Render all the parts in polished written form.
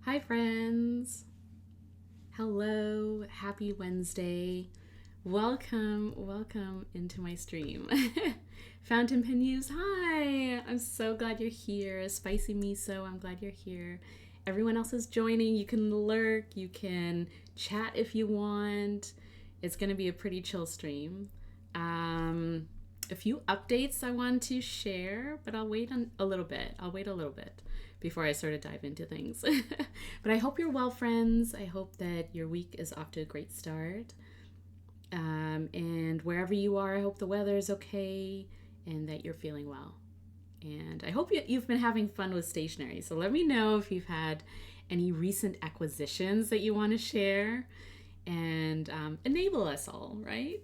Hi, friends. Hello. Happy Wednesday. Welcome into my stream. Fountain Pen News, hi. I'm so glad you're here. Spicy Miso, I'm glad you're here. Everyone else is joining. You can lurk, you can chat if you want. It's going to be a pretty chill stream. A few updates I want to share, but I'll wait a little bit. Before I sort of dive into things. But I hope you're well, friends. I hope that your week is off to a great start. And wherever you are, I hope the weather is okay and that you're feeling well. And I hope you've been having fun with stationery. So let me know if you've had any recent acquisitions that you want to share and enable us all, right?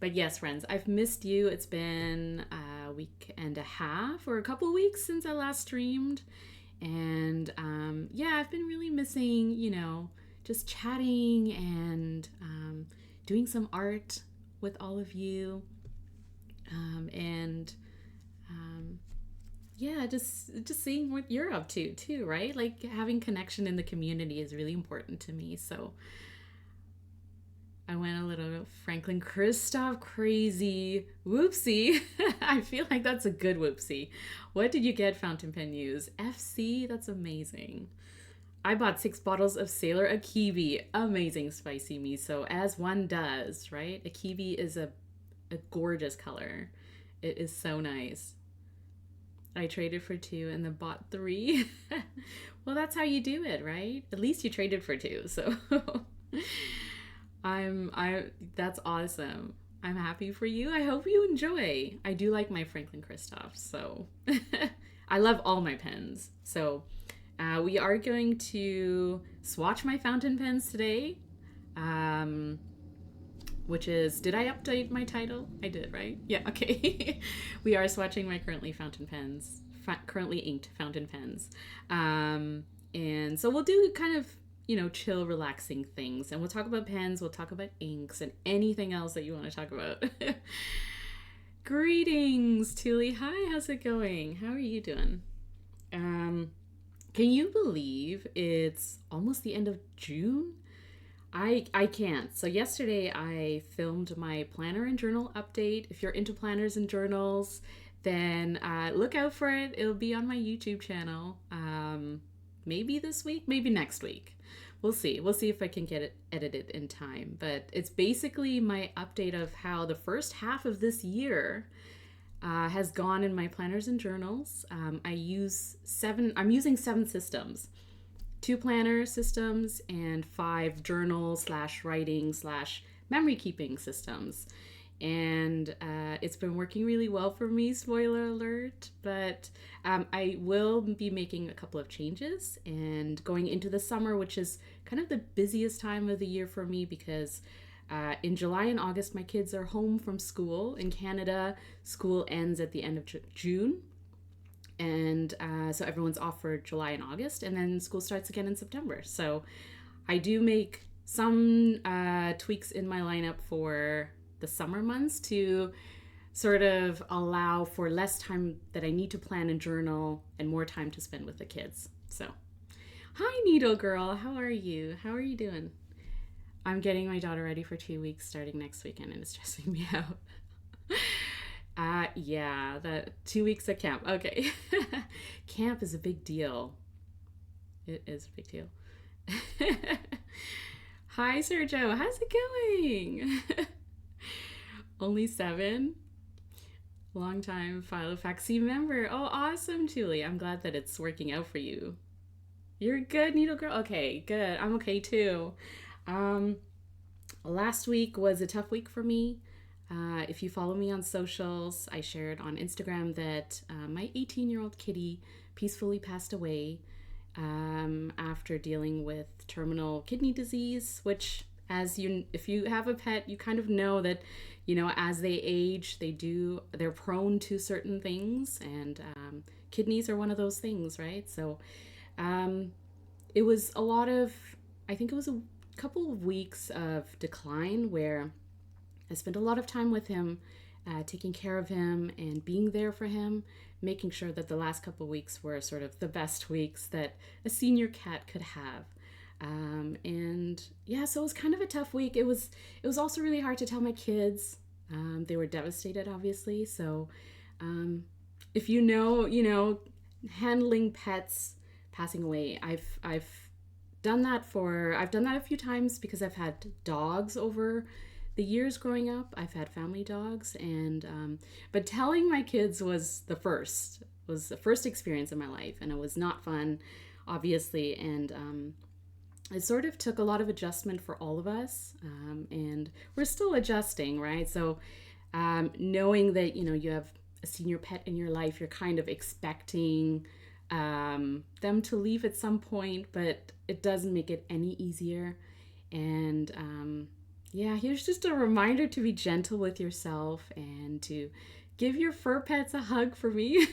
But yes, friends, I've missed you. It's been a week and a half or a couple weeks since I last streamed. And yeah, I've been really missing, just chatting and doing some art with all of you. And yeah, just seeing what you're up to too, right? Like having connection in the community is really important to me. So I went a little Franklin Christoph crazy. Whoopsie. I feel like that's a good whoopsie. What did you get, Fountain Pen News? FC? That's amazing. I bought 6 bottles of Sailor Akibi. Amazing spicy miso, as one does, right? Akibi is a gorgeous color. It is so nice. I traded for 2 and then bought 3. Well, that's how you do it, right? At least you traded for 2, so... that's awesome. I'm happy for you. I hope you enjoy. I do like my Franklin Christoph, so I love all my pens. So we are going to swatch my fountain pens today, which is, did I update my title? I did, right? Yeah, okay. We are swatching my currently inked fountain pens. And so we'll do kind of chill, relaxing things. And we'll talk about pens, we'll talk about inks, and anything else that you want to talk about. Greetings, Tuli. Hi, how's it going? How are you doing? Can you believe it's almost the end of June? I can't. So yesterday I filmed my planner and journal update. If you're into planners and journals, then look out for it. It'll be on my YouTube channel. Maybe this week, maybe next week. We'll see. We'll see if I can get it edited in time. But it's basically my update of how the first half of this year has gone in my planners and journals. I'm using 7 systems. 2 planner systems and 5 journal / writing / memory keeping systems. And it's been working really well for me, spoiler alert, but I will be making a couple of changes and going into the summer, which is kind of the busiest time of the year for me because in July and August, my kids are home from school. In Canada, school ends at the end of June. And so everyone's off for July and August, and then school starts again in September. So I do make some tweaks in my lineup for the summer months to sort of allow for less time that I need to plan and journal and more time to spend with the kids. So, hi Needle Girl, how are you? How are you doing? I'm getting my daughter ready for 2 weeks starting next weekend and it's stressing me out. Yeah, that 2 weeks at camp. Okay. Camp is a big deal. It is a big deal. Hi, Sergio. How's it going? Only 7. Long time Filofaxi member. Oh, awesome, Julie. I'm glad that it's working out for you. You're good, Needle Girl? Okay, good. I'm okay, too. Last week was a tough week for me. If you follow me on socials, I shared on Instagram that my 18-year-old kitty peacefully passed away after dealing with terminal kidney disease, which if you have a pet, you kind of know that, as they age, they're prone to certain things, and kidneys are one of those things, right? So it was I think it was a couple of weeks of decline where I spent a lot of time with him taking care of him and being there for him, making sure that the last couple of weeks were sort of the best weeks that a senior cat could have. And yeah, so it was kind of a tough week. It was also really hard to tell my kids. They were devastated, obviously. So if handling pets passing away, I've done that a few times because I've had dogs over the years growing up. I've had family dogs, and but telling my kids was the first experience in my life, and it was not fun, obviously, and it sort of took a lot of adjustment for all of us, and we're still adjusting, right? So knowing that you have a senior pet in your life, you're kind of expecting them to leave at some point, but it doesn't make it any easier. And yeah, here's just a reminder to be gentle with yourself and to give your fur pets a hug for me.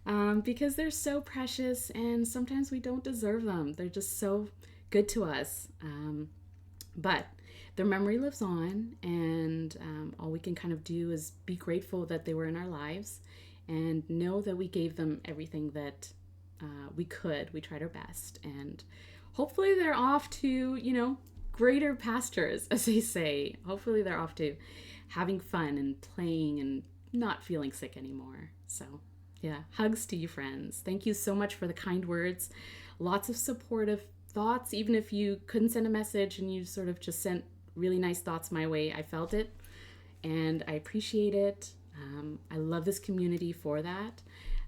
Because they're so precious and sometimes we don't deserve them. They're just so good to us. But their memory lives on, and all we can kind of do is be grateful that they were in our lives and know that we gave them everything that we could. We tried our best, and hopefully they're off to, greater pastures, as they say. Hopefully they're off to having fun and playing and not feeling sick anymore. So yeah, hugs to you, friends. Thank you so much for the kind words. Lots of supportive thoughts, even if you couldn't send a message and you sort of just sent really nice thoughts my way. I felt it and I appreciate it. I love this community for that.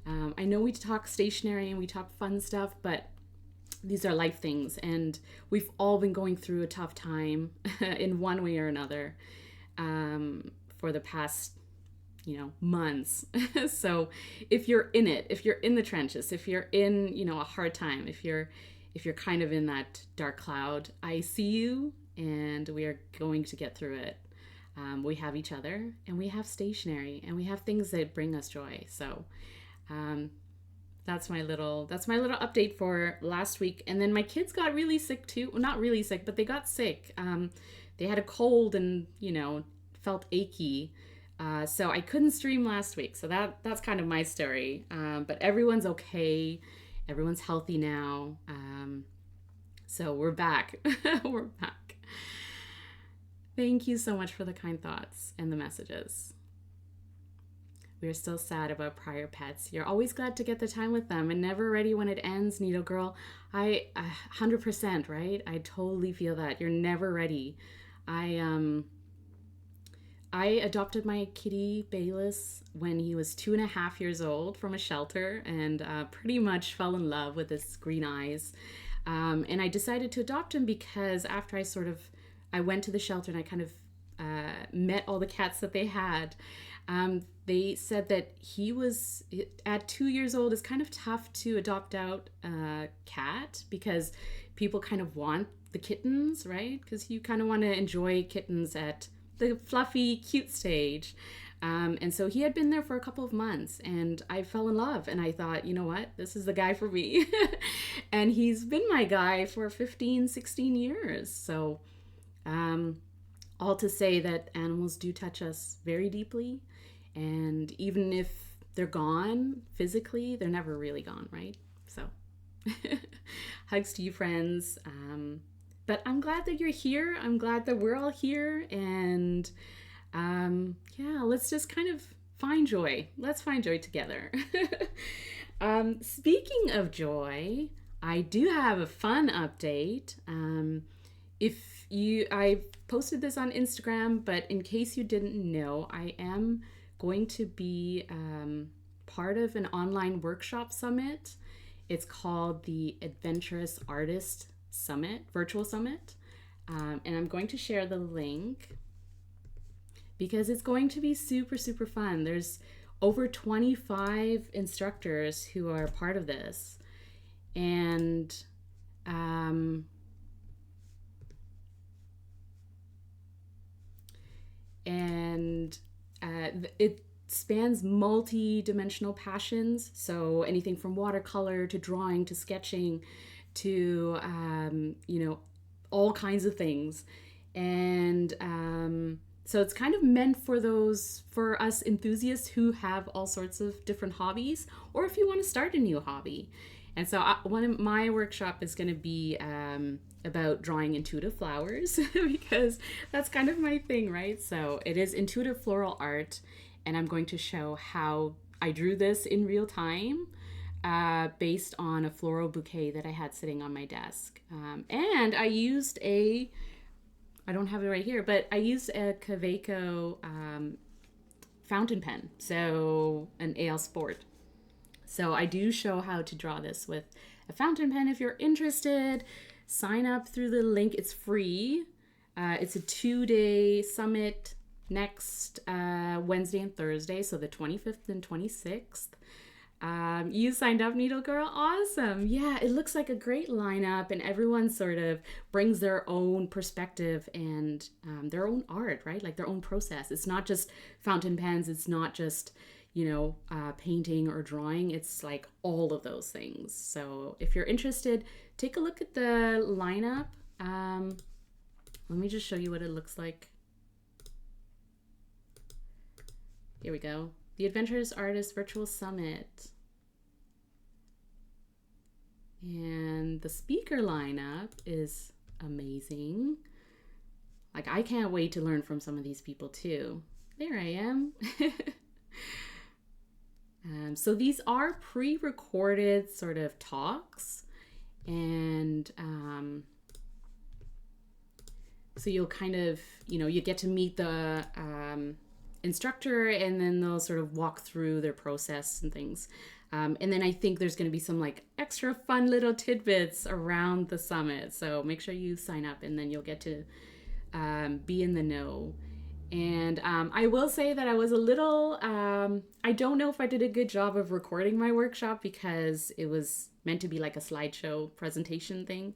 I know we talk stationery and we talk fun stuff, but these are life things, and we've all been going through a tough time in one way or another for the past months. So if you're in it, if you're in the trenches, if you're in a hard time, if you're kind of in that dark cloud, I see you, and we are going to get through it. We have each other, and we have stationery, and we have things that bring us joy. So that's my little update for last week. And then my kids got really sick too. Well, not really sick, but they got sick. They had a cold and felt achy. So I couldn't stream last week. So that's kind of my story. But everyone's okay. Everyone's healthy now. So we're back. We're back. Thank you so much for the kind thoughts and the messages. We are still sad about prior pets. You're always glad to get the time with them and never ready when it ends, Needle Girl. I 100%, right? I totally feel that. You're never ready. I adopted my kitty Bayless when he was 2.5 years old from a shelter, and pretty much fell in love with his green eyes. And I decided to adopt him because after I went to the shelter and I kind of met all the cats that they had. They said that he was, at 2 years old, it's kind of tough to adopt out a cat because people kind of want the kittens, right? Because you kind of want to enjoy kittens at the fluffy, cute stage. And so he had been there for a couple of months, and I fell in love, and I thought, you know what, this is the guy for me. And he's been my guy for 15, 16 years. So all to say that animals do touch us very deeply. And even if they're gone physically, they're never really gone, right? So hugs to you, friends. But I'm glad that you're here. I'm glad that we're all here. And yeah, let's just kind of find joy. Let's find joy together. Speaking of joy, I do have a fun update. I posted this on Instagram, but in case you didn't know, I am going to be part of an online workshop summit. It's called the Adventurous Artist Summit, Virtual Summit. And I'm going to share the link because it's going to be super, super fun. There's over 25 instructors who are part of this. And it spans multi-dimensional passions. So anything from watercolor to drawing to sketching to, all kinds of things. And So it's kind of meant for for us enthusiasts who have all sorts of different hobbies, or if you want to start a new hobby. And so one of my workshop is going to be about drawing intuitive flowers because that's kind of my thing, right? So it is intuitive floral art, and I'm going to show how I drew this in real time based on a floral bouquet that I had sitting on my desk. And I used I don't have it right here, but I used a Kaweco fountain pen, so an AL Sport. So I do show how to draw this with a fountain pen. If you're interested, sign up through the link. It's free. It's a 2-day summit next Wednesday and Thursday, so the 25th and 26th. You signed up, Needle Girl. Awesome. Yeah, it looks like a great lineup, and everyone sort of brings their own perspective and their own art, right? Like their own process. It's not just fountain pens. It's not just, painting or drawing. It's like all of those things. So if you're interested, take a look at the lineup. Let me just show you what it looks like. Here we go. The Adventurous Artist Virtual Summit. And the speaker lineup is amazing. Like, I can't wait to learn from some of these people too. There I am. So these are pre-recorded sort of talks. And so you'll kind of, you get to meet the instructor, and then they'll sort of walk through their process and things. And then I think there's going to be some like extra fun little tidbits around the summit. So make sure you sign up, and then you'll get to be in the know. And I will say that I was a little, I don't know if I did a good job of recording my workshop because it was meant to be like a slideshow presentation thing.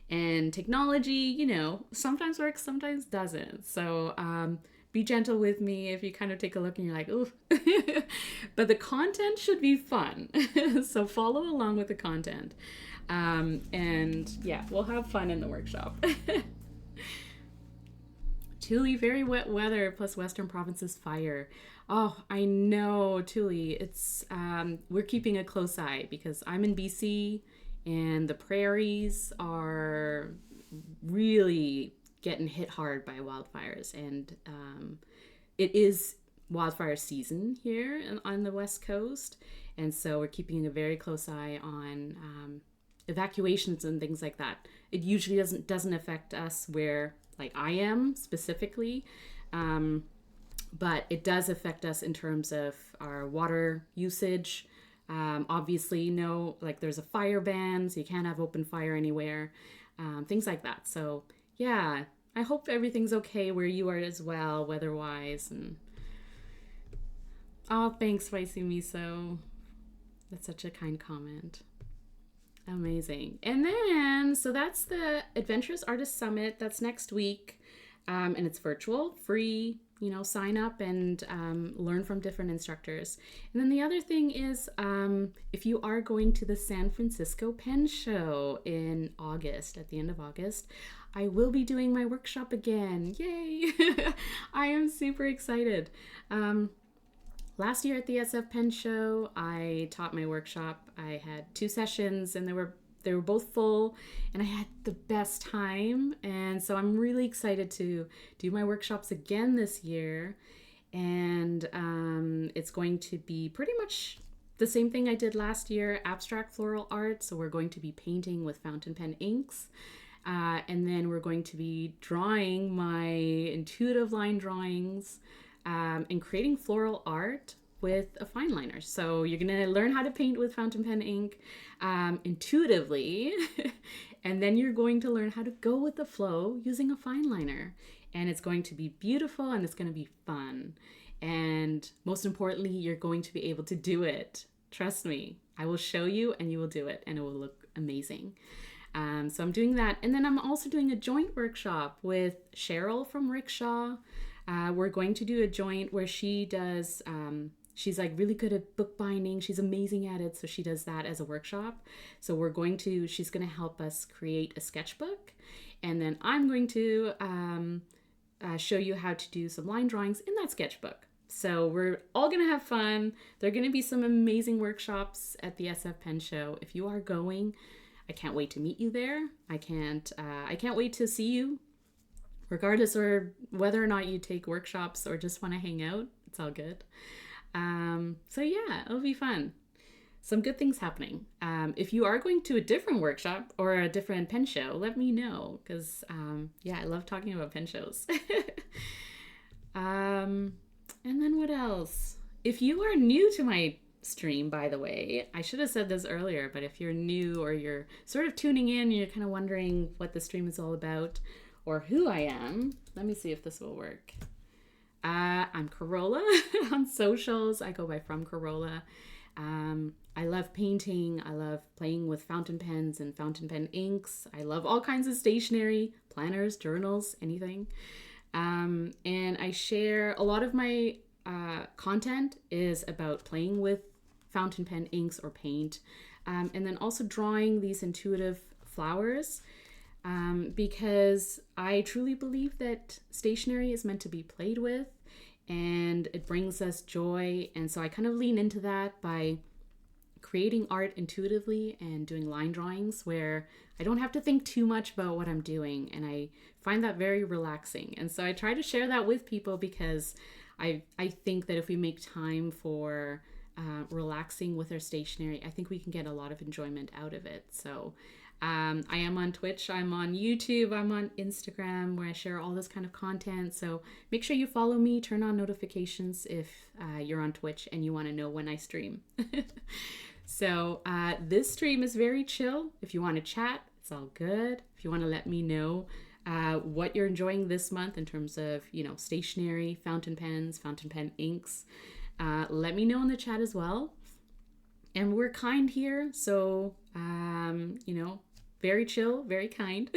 And technology, sometimes works, sometimes doesn't. So be gentle with me if you kind of take a look and you're like, ooh. But the content should be fun. So follow along with the content. And yeah, we'll have fun in the workshop. Tule, very wet weather plus Western Provinces fire. Oh, I know, Tule. It's we're keeping a close eye because I'm in BC and the prairies are really getting hit hard by wildfires, and it is wildfire season here on the West Coast, and so we're keeping a very close eye on evacuations and things like that. It usually doesn't affect us where like I am specifically, but it does affect us in terms of our water usage. Obviously, there's a fire ban, so you can't have open fire anywhere, things like that. So yeah, I hope everything's okay where you are as well, weather-wise. And oh, thanks, Spicy Miso. That's such a kind comment. Amazing. And then, so that's the Adventurous Artist Summit. That's next week. And it's virtual, free, sign up and learn from different instructors. And then the other thing is, if you are going to the San Francisco Pen Show in August, at the end of August, I will be doing my workshop again. Yay! I am super excited. Last year at the SF Pen Show, I taught my workshop. I had 2 sessions, and they were both full, and I had the best time. And so I'm really excited to do my workshops again this year. And it's going to be pretty much the same thing I did last year, abstract floral art. So we're going to be painting with fountain pen inks. And then we're going to be drawing my intuitive line drawings and creating floral art with a fine liner. So you're going to learn how to paint with fountain pen ink intuitively, and then you're going to learn how to go with the flow using a fine liner. And it's going to be beautiful, and it's going to be fun. And most importantly, you're going to be able to do it. Trust me, I will show you and you will do it, and it will look amazing. So I'm doing that. And then I'm also doing a joint workshop with Cheryl from Rickshaw. We're going to do a joint where she does, she's like really good at bookbinding. She's amazing at it. So she does that as a workshop. So she's going to help us create a sketchbook. And then I'm going to show you how to do some line drawings in that sketchbook. So we're all going to have fun. There are going to be some amazing workshops at the SF Pen Show. If you are going, I can't wait to meet you there. I can't wait to see you, regardless or whether or not you take workshops or just want to hang out. It's all good. So yeah, it'll be fun. Some good things happening. If you are going to a different workshop or a different pen show, let me know, because yeah, I love talking about pen shows. And then what else? If you are new to my stream, by the way, I should have said this earlier, but if you're new or you're sort of tuning in and you're kind of wondering what the stream is all about or who I am, let me see if this will work. I'm Corolla on socials. I go by From Corolla. I love painting. I love playing with fountain pens and fountain pen inks. I love all kinds of stationery, planners, journals, anything. And I share a lot of my content is about playing with fountain pen inks or paint, and then also drawing these intuitive flowers, because I truly believe that stationery is meant to be played with and it brings us joy. And so I kind of lean into that by creating art intuitively and doing line drawings where I don't have to think too much about what I'm doing, and I find that very relaxing. And so I try to share that with people because I think that if we make time for relaxing with our stationery, I think we can get a lot of enjoyment out of it. So I am on Twitch, I'm on YouTube, I'm on Instagram, where I share all this kind of content. So make sure you follow me, turn on notifications if you're on Twitch and you want to know when I stream. So this stream is very chill. If you want to chat, it's all good. If you want to let me know what you're enjoying this month in terms of, stationery, fountain pens, fountain pen inks, let me know in the chat as well. And we're kind here, so, very chill, very kind.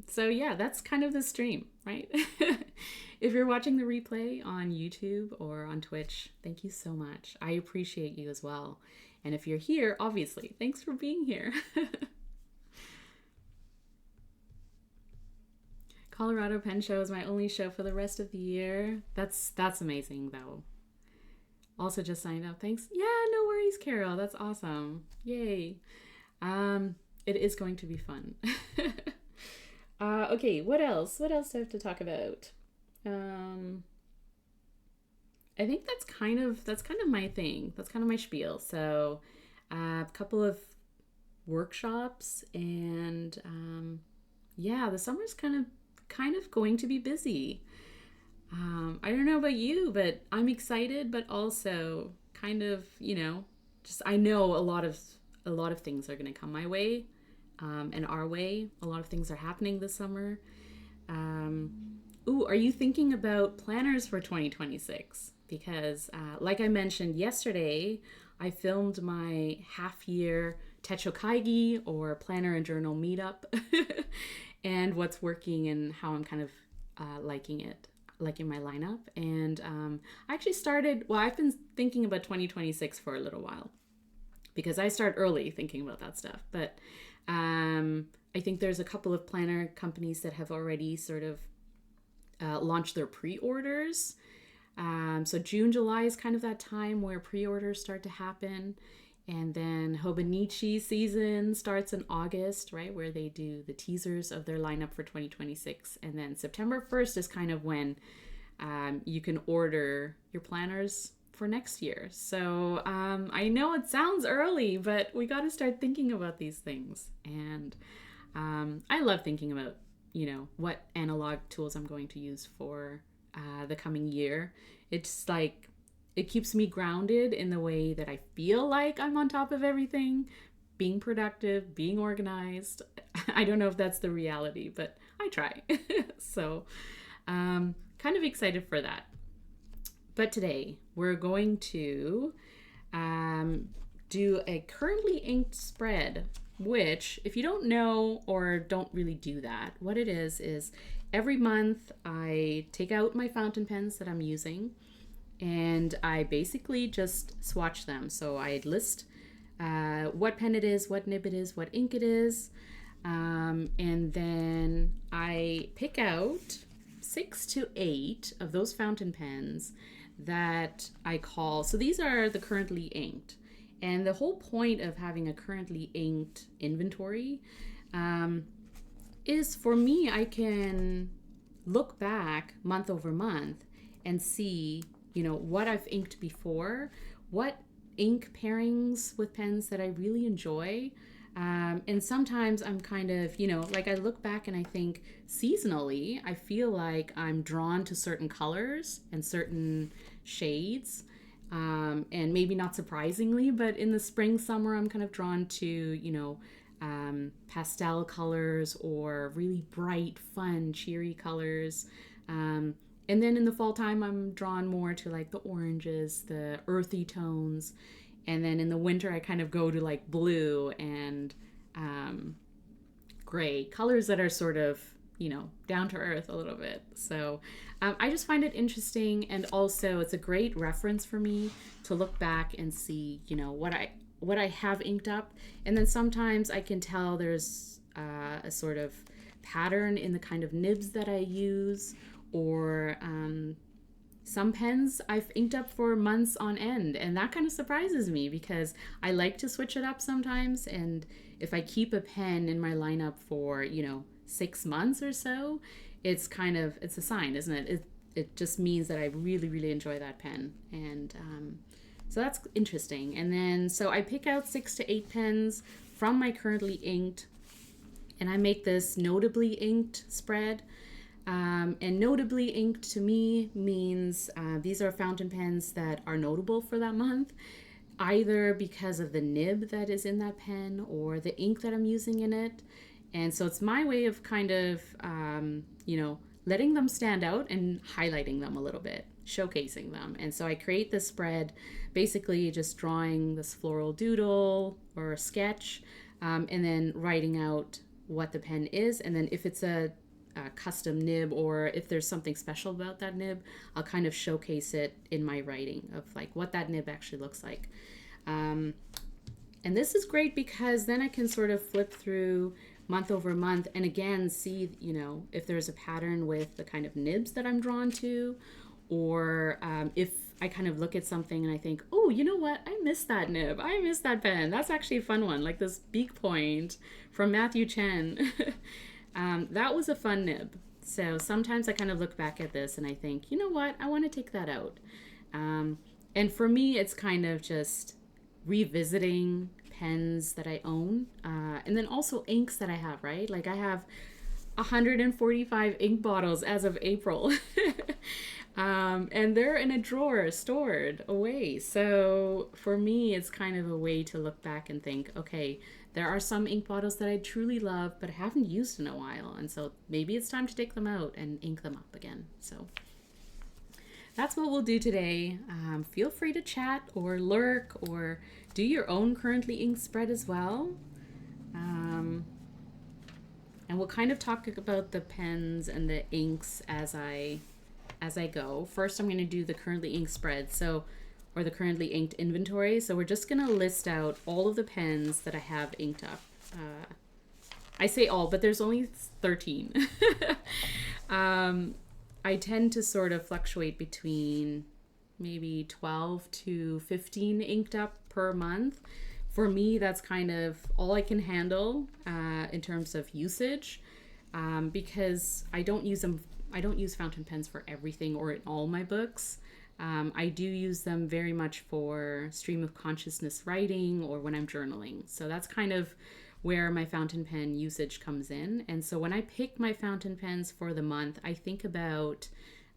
So yeah, that's kind of the stream, right? If you're watching the replay on YouTube or on Twitch, thank you so much. I appreciate you as well. And if you're here, obviously, thanks for being here. Colorado Pen Show is my only show for the rest of the year. That's amazing, though. Also just signed up. Thanks. Yeah, no worries, Carol. That's awesome. Yay. It is going to be fun. Okay, what else? What else do I have to talk about? I think that's kind of my thing. That's kind of my spiel. So, a couple of workshops, and yeah, the summer's kind of going to be busy. I don't know about you, but I'm excited, but also kind of, just I know a lot of things are going to come my way, and our way. A lot of things are happening this summer. Are you thinking about planners for 2026? Because like I mentioned yesterday, I filmed my half-year Techo Kaigi or planner and journal meetup and what's working and how I'm kind of liking my lineup. And I actually I've been thinking about 2026 for a little while because I start early thinking about that stuff. But I think there's a couple of planner companies that have already sort of launched their pre-orders. So June, July is kind of that time where pre-orders start to happen. And then Hobonichi season starts in August, right, where they do the teasers of their lineup for 2026. And then September 1st is kind of when you can order your planners for next year. So I know it sounds early, but we got to start thinking about these things. And I love thinking about, what analog tools I'm going to use for the coming year. It's like, it keeps me grounded in the way that I feel like I'm on top of everything, being productive, being organized. I don't know if that's the reality, but I try. So kind of excited for that. But today we're going to do a currently inked spread, which if you don't know or don't really do that, what it is every month I take out my fountain pens that I'm using and I basically just swatch them. So I list what pen it is, what nib it is, what ink it is. And then I pick out 6 to 8 of those fountain pens that I call, so these are the currently inked. And the whole point of having a currently inked inventory is for me, I can look back month over month and see, what I've inked before, what ink pairings with pens that I really enjoy. And sometimes I'm kind of, like I look back and I think seasonally, I feel like I'm drawn to certain colors and certain shades. And maybe not surprisingly, but in the spring, summer, I'm kind of drawn to, pastel colors or really bright, fun, cheery colors. And then in the fall time, I'm drawn more to like the oranges, the earthy tones. And then in the winter, I kind of go to like blue and gray, colors that are sort of, down to earth a little bit. So I just find it interesting. And also it's a great reference for me to look back and see, what I have inked up. And then sometimes I can tell there's a sort of pattern in the kind of nibs that I use, or some pens I've inked up for months on end, and that kind of surprises me because I like to switch it up sometimes. And if I keep a pen in my lineup for 6 months or so, it's a sign, isn't it? It just means that I really, really enjoy that pen. And so that's interesting. And then so I pick out 6 to 8 pens from my currently inked, and I make this notably inked spread. And notably inked to me means these are fountain pens that are notable for that month, either because of the nib that is in that pen or the ink that I'm using in it. And so it's my way of kind of, letting them stand out and highlighting them a little bit, showcasing them. And so I create this spread, basically just drawing this floral doodle or a sketch, and then writing out what the pen is. And then if it's a custom nib, or if there's something special about that nib, I'll kind of showcase it in my writing of like what that nib actually looks like. And this is great because then I can sort of flip through month over month and again see, if there's a pattern with the kind of nibs that I'm drawn to, or if I kind of look at something and I think, oh, you know what? I missed that nib. I missed that pen. That's actually a fun one, like this Beak Point from Matthew Chen. That was a fun nib. So sometimes I kind of look back at this and I think, you know what, I want to take that out. And for me, it's kind of just revisiting pens that I own, and then also inks that I have, right? Like I have 145 ink bottles as of April. And they're in a drawer stored away. So for me, it's kind of a way to look back and think, okay, there are some ink bottles that I truly love, but I haven't used in a while. And so maybe it's time to take them out and ink them up again. So that's what we'll do today. Feel free to chat or lurk or do your own currently inked spread as well. And we'll kind of talk about the pens and the inks as I go. First, I'm going to do the currently inked spread, or the currently inked inventory. So we're just going to list out all of the pens that I have inked up. I say all, but there's only 13. I tend to sort of fluctuate between maybe 12 to 15 inked up per month. For me, that's kind of all I can handle in terms of usage, because I don't use fountain pens for everything or in all my books. I do use them very much for stream of consciousness writing or when I'm journaling. So that's kind of where my fountain pen usage comes in. And so when I pick my fountain pens for the month, I think about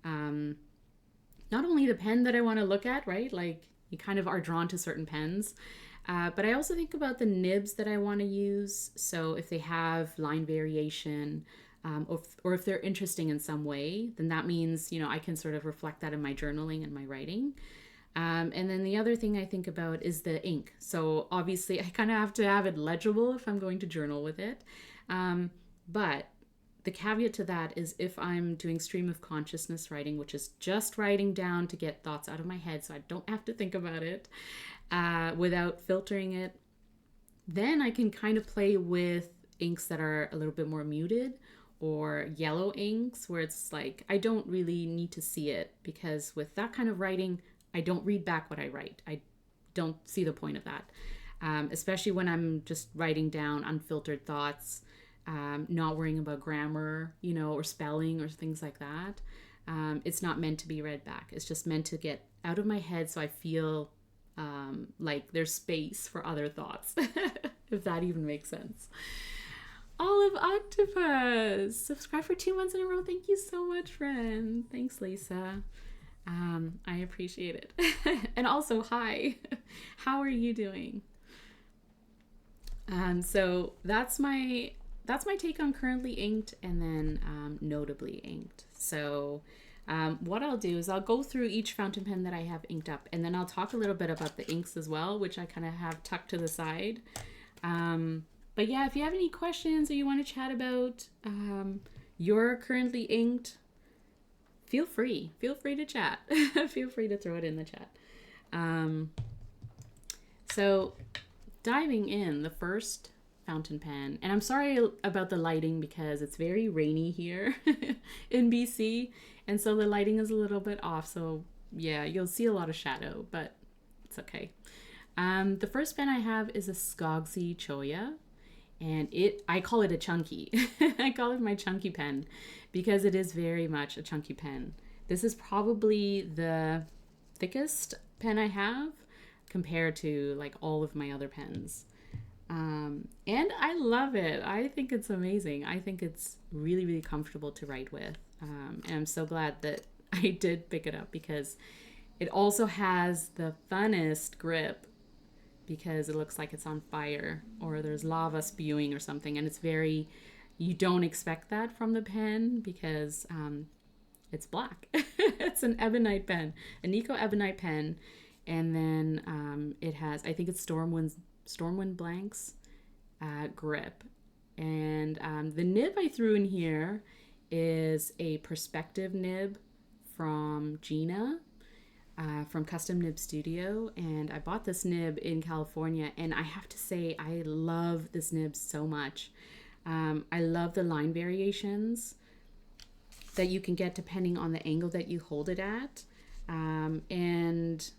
not only the pen that I want to look at, right? Like you kind of are drawn to certain pens, but I also think about the nibs that I want to use. So if they have line variation, or if they're interesting in some way, then that means, I can sort of reflect that in my journaling and my writing. And then the other thing I think about is the ink. So obviously I kind of have to have it legible if I'm going to journal with it. But the caveat to that is if I'm doing stream of consciousness writing, which is just writing down to get thoughts out of my head so I don't have to think about it without filtering it, then I can kind of play with inks that are a little bit more muted, or yellow inks where it's like I don't really need to see it, because with that kind of writing, I don't read back what I write. I don't see the point of that, especially when I'm just writing down unfiltered thoughts, not worrying about grammar, or spelling or things like that. It's not meant to be read back. It's just meant to get out of my head so I feel like there's space for other thoughts, if that even makes sense. Olive Octopus, subscribe for 2 months in a row. Thank you so much, friend. Thanks, Lisa. I appreciate it. And also, hi. How are you doing? So that's my take on currently inked and then notably inked. So what I'll do is I'll go through each fountain pen that I have inked up, and then I'll talk a little bit about the inks as well, which I kind of have tucked to the side. But yeah, if you have any questions or you want to chat about your currently inked, feel free to chat. Feel free to throw it in the chat. So diving in, the first fountain pen, and I'm sorry about the lighting because it's very rainy here in BC, and so the lighting is a little bit off, so yeah, you'll see a lot of shadow, but it's okay. The first pen I have is a Skogsy Choya, and I call it a chunky. I call it my chunky pen because it is very much a chunky pen. This is probably the thickest pen I have compared to like all of my other pens. And I love it. I think it's amazing. I think it's really, really comfortable to write with. And I'm so glad that I did pick it up because it also has the funnest grip, because it looks like it's on fire or there's lava spewing or something. And it's very, you don't expect that from the pen because it's black. It's an ebonite pen, an eco ebonite pen. And then it has, I think it's Stormwind Blanks grip. And the nib I threw in here is a perspective nib from Gena, from Custom Nib Studio, and I bought this nib in California, and I have to say I love this nib so much. I love the line variations that you can get depending on the angle that you hold it at, and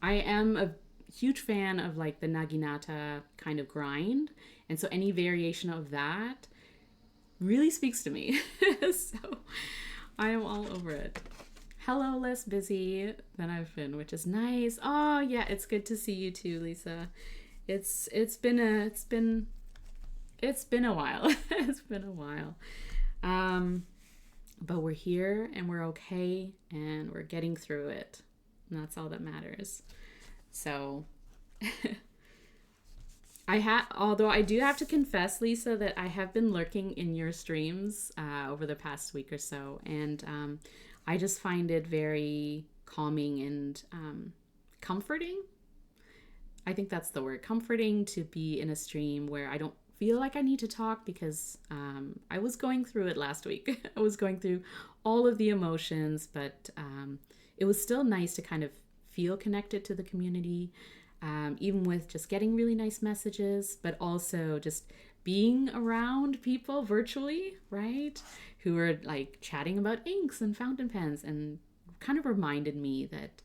I am a huge fan of like the naginata kind of grind, and so any variation of that really speaks to me. So I am all over it. Hello, less busy than I've been, which is nice. Oh yeah, it's good to see you too, Lisa. It's been a while. It's been a while. But we're here and we're okay and we're getting through it. And that's all that matters. So although I do have to confess, Lisa, that I have been lurking in your streams over the past week or so, and I just find it very calming and comforting. I think that's the word, comforting, to be in a stream where I don't feel like I need to talk, because I was going through it last week. I was going through all of the emotions, but it was still nice to kind of feel connected to the community, even with just getting really nice messages, but also just being around people virtually, right? Who are like chatting about inks and fountain pens, and kind of reminded me that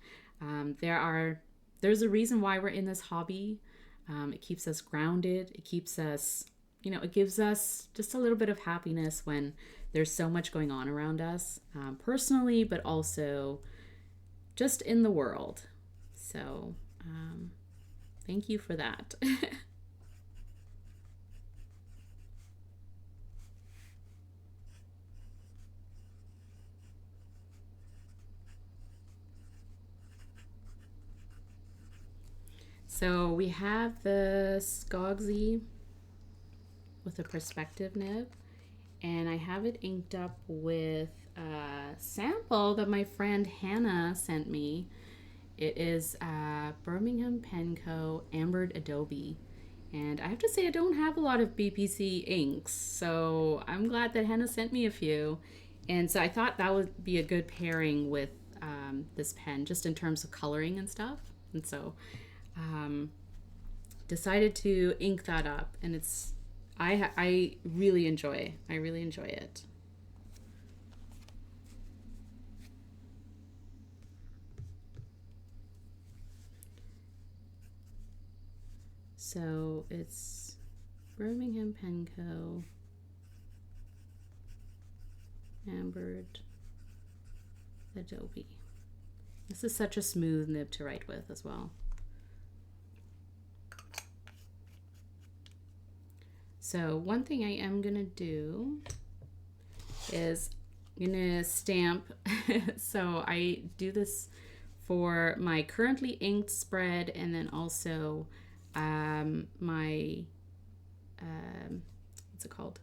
there's a reason why we're in this hobby. It keeps us grounded. It keeps us, it gives us just a little bit of happiness when there's so much going on around us, personally, but also just in the world. So thank you for that. So we have the Skogsy with a perspective nib, and I have it inked up with a sample that my friend Hannah sent me. It is Birmingham Pen Co. Ambered Adobe. And I have to say I don't have a lot of BPC inks, so I'm glad that Hannah sent me a few. And so I thought that would be a good pairing with this pen, just in terms of coloring and stuff. And so decided to ink that up, and I really enjoy. I really enjoy it. So it's Birmingham Pen Co. Ambered Adobe. This is such a smooth nib to write with as well. So one thing I am gonna do is I'm gonna stamp. So I do this for my currently inked spread, and then also my what's it called?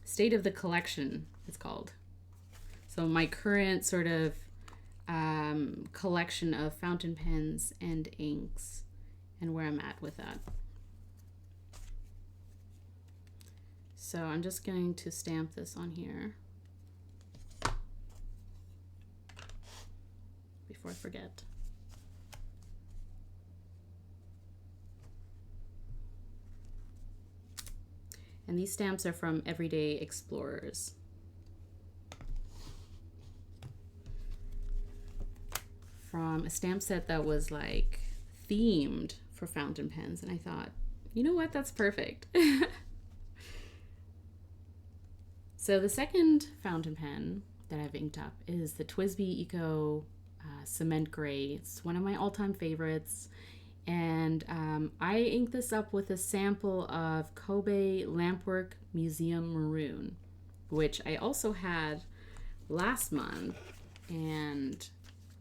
State of the collection it's called. So my current sort of collection of fountain pens and inks and where I'm at with that. So I'm just going to stamp this on here before I forget. And these stamps are from Everyday Explorers. From a stamp set that was like themed for fountain pens. And I thought, you know what, that's perfect. So the second fountain pen that I've inked up is the Twisby Eco Cement Gray. It's one of my all-time favorites. And I inked this up with a sample of Kobe Lampwork Museum Maroon, which I also had last month. And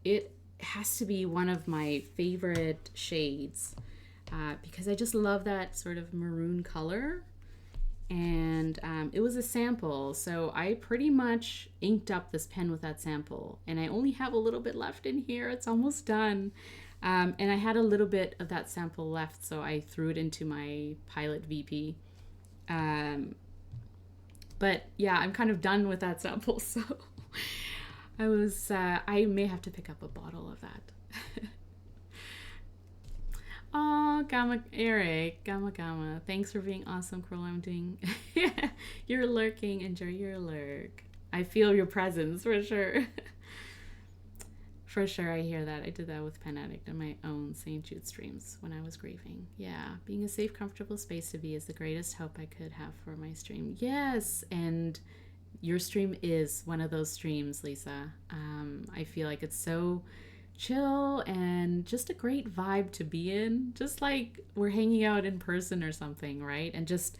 it has to be one of my favorite shades because I just love that sort of maroon color. And it was a sample, so I pretty much inked up this pen with that sample, and I only have a little bit left in here. It's almost done. And I had a little bit of that sample left, so I threw it into my Pilot VP. But yeah, I'm kind of done with that sample, so I may have to pick up a bottle of that. Oh, Eric, Gamma. Thanks for being awesome, Curl. I'm doing. You're lurking. Enjoy your lurk. I feel your presence for sure. For sure, I hear that. I did that with Pen Addict and my own St. Jude streams when I was grieving. Yeah, being a safe, comfortable space to be is the greatest hope I could have for my stream. Yes, and your stream is one of those streams, Lisa. I feel like it's so chill and just a great vibe to be in, just like we're hanging out in person or something, right? And just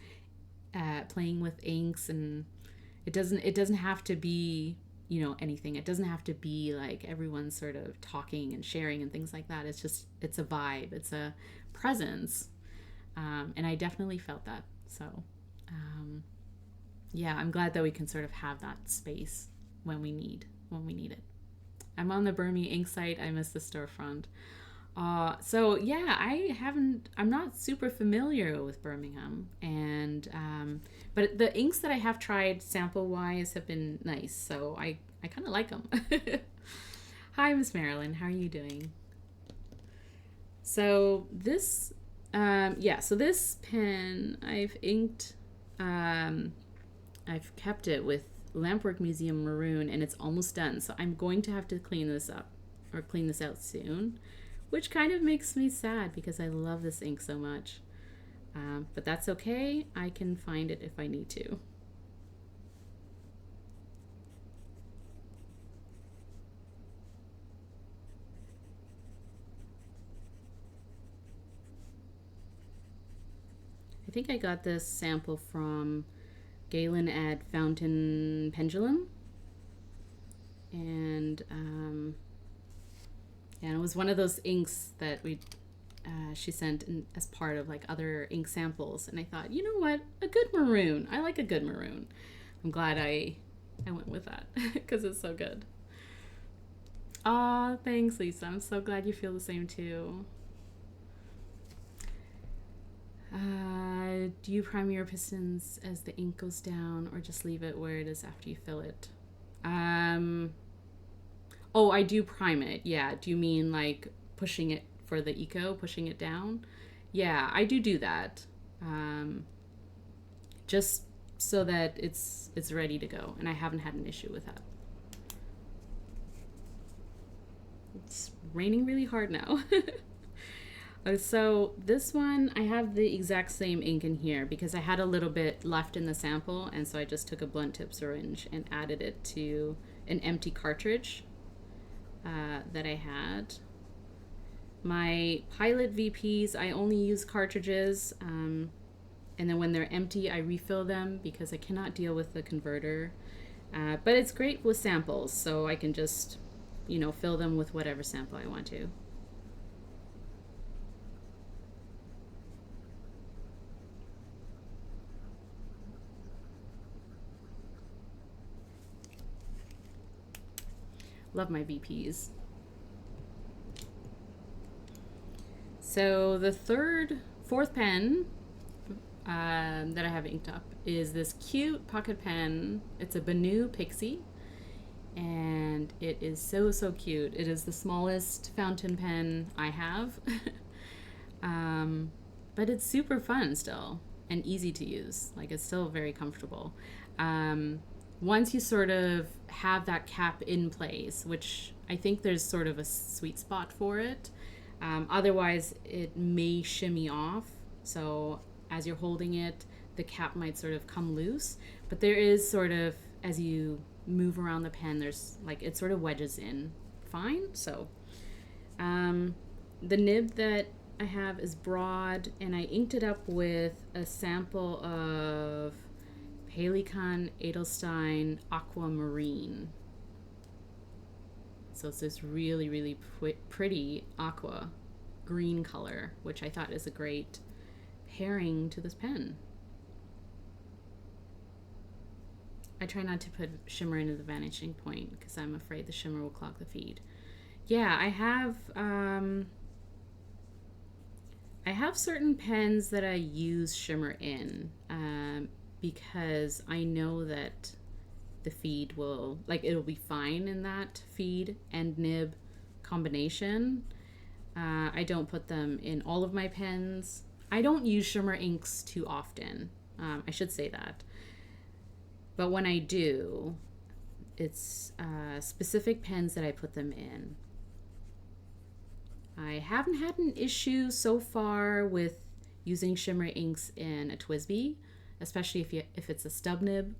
playing with inks, and it doesn't have to be, you know, anything. It doesn't have to be like everyone's sort of talking and sharing and things like that. It's a vibe, it's a presence, and I definitely felt that. So yeah, I'm glad that we can sort of have that space when we need it. I'm on the Burmese ink site. I miss the storefront. So yeah, I'm not super familiar with Birmingham, and but the inks that I have tried sample wise have been nice, so I kind of like them. Hi, Miss Marilyn, how are you doing? So this, so this pen I've inked, I've kept it with Lampwork Museum Maroon, and it's almost done, so I'm going to have to clean this out soon, which kind of makes me sad because I love this ink so much, but that's okay. I can find it if I need to. I think I got this sample from Galen at Fountain Pendulum, and it was one of those inks that she sent as part of like other ink samples, and I thought, you know what, a good maroon. I like a good maroon. I'm glad I went with that because it's so good. Aw, thanks, Lisa. I'm so glad you feel the same too. Do you prime your pistons as the ink goes down, or just leave it where it is after you fill it? Oh, I do prime it. Yeah. Do you mean like pushing it for the eco, pushing it down? Yeah, I do that. just so that it's ready to go, and I haven't had an issue with that. It's raining really hard now. So this one, I have the exact same ink in here because I had a little bit left in the sample, and so I just took a blunt tip syringe and added it to an empty cartridge that I had. My pilot VPs, I only use cartridges, and then when they're empty, I refill them because I cannot deal with the converter. But it's great with samples, so I can just, you know, fill them with whatever sample I want to. Love my VPs. So the fourth pen that I have inked up is this cute pocket pen. It's a Bonu Pixie, and it is so cute. It is the smallest fountain pen I have, but it's super fun still and easy to use. Like, it's still very comfortable. Once you sort of have that cap in place, which I think there's sort of a sweet spot for it, otherwise it may shimmy off. So as you're holding it, the cap might sort of come loose, but there is sort of, as you move around the pen, there's like, it sort of wedges in fine. So the nib that I have is broad, and I inked it up with a sample of Pelikan Edelstein Aquamarine. So it's this really pretty aqua green color, which I thought is a great pairing to this pen. I try not to put shimmer into the vanishing point because I'm afraid the shimmer will clog the feed. Yeah, I have certain pens that I use shimmer in, because I know that the feed will, like, it'll be fine in that feed and nib combination. I don't put them in all of my pens. I don't use shimmer inks too often. I should say that. But when I do, it's specific pens that I put them in. I haven't had an issue so far with using shimmer inks in a Twisby, especially if it's a stub nib.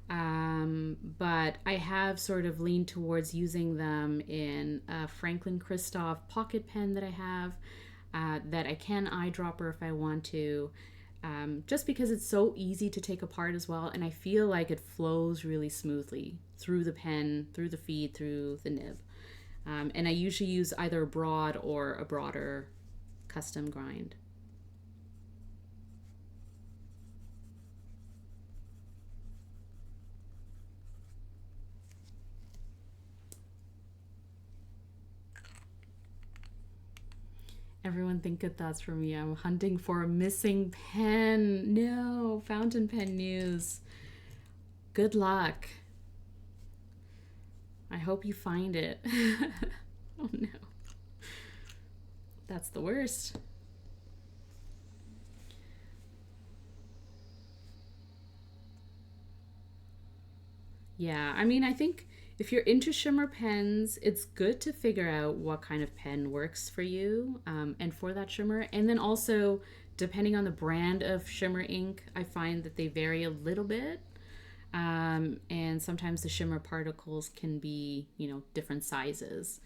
But I have sort of leaned towards using them in a Franklin Christoph pocket pen that I have, that I can eyedropper if I want to, just because it's so easy to take apart as well, and I feel like it flows really smoothly through the pen, through the feed, through the nib. And I usually use either a broad or a broader custom grind. Everyone think good thoughts for me. I'm hunting for a missing pen. No, fountain pen news. Good luck. I hope you find it. Oh no. That's the worst. Yeah, I mean, I think if you're into shimmer pens, it's good to figure out what kind of pen works for you, and for that shimmer. And then also, depending on the brand of shimmer ink, I find that they vary a little bit. And sometimes the shimmer particles can be, you know, different sizes,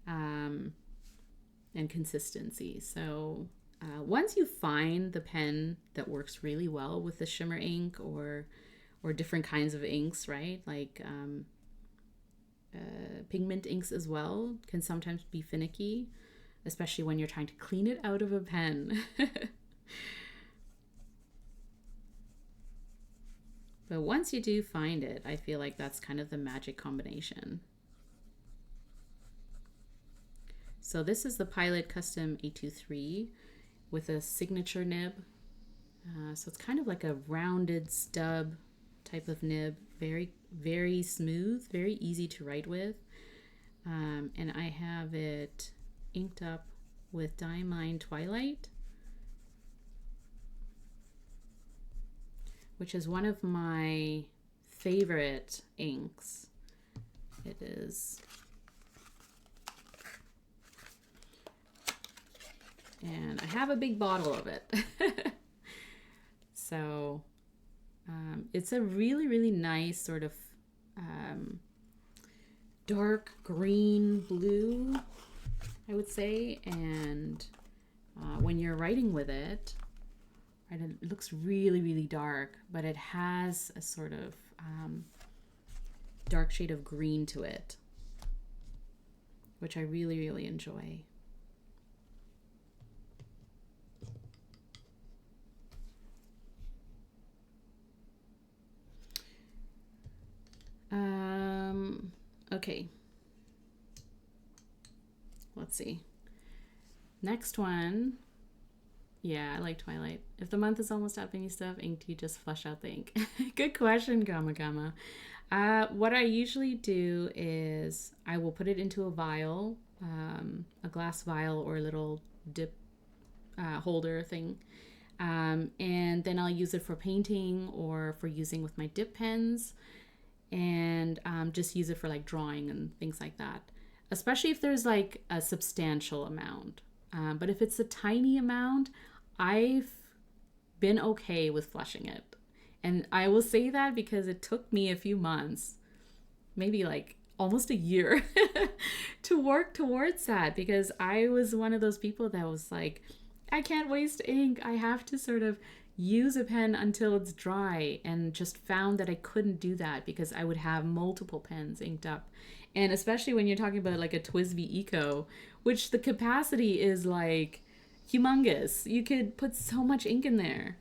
and consistency. So once you find the pen that works really well with the shimmer ink, or different kinds of inks, right? Like pigment inks as well can sometimes be finicky, especially when you're trying to clean it out of a pen. But once you do find it, I feel like that's kind of the magic combination. So this is the Pilot Custom 823 with a signature nib. So it's kind of like a rounded stub type of nib, very smooth, very easy to write with. And I have it inked up with Diamine Twilight. which is one of my favorite inks. It is. And I have a big bottle of it. So it's a really, really nice sort of dark green blue, I would say. And when you're writing with it, right, it looks really, really dark, but it has a sort of dark shade of green to it, which I really, really enjoy. Okay. Let's see. Next one. Yeah, I like Twilight. If the month is almost up and you still have ink, do you just flush out the ink? Good question, Gamma Gamma. What I usually do is I will put it into a vial, a glass vial or a little dip holder thing. And then I'll use it for painting or for using with my dip pens, and just use it for like drawing and things like that, especially if there's like a substantial amount. But if it's a tiny amount, I've been okay with flushing it. And I will say that because it took me a few months, maybe like almost a year to work towards that, because I was one of those people that was like, I can't waste ink. I have to sort of use a pen until it's dry, and just found that I couldn't do that because I would have multiple pens inked up. And especially when you're talking about like a Twisby Eco, which the capacity is like humongous. You could put so much ink in there.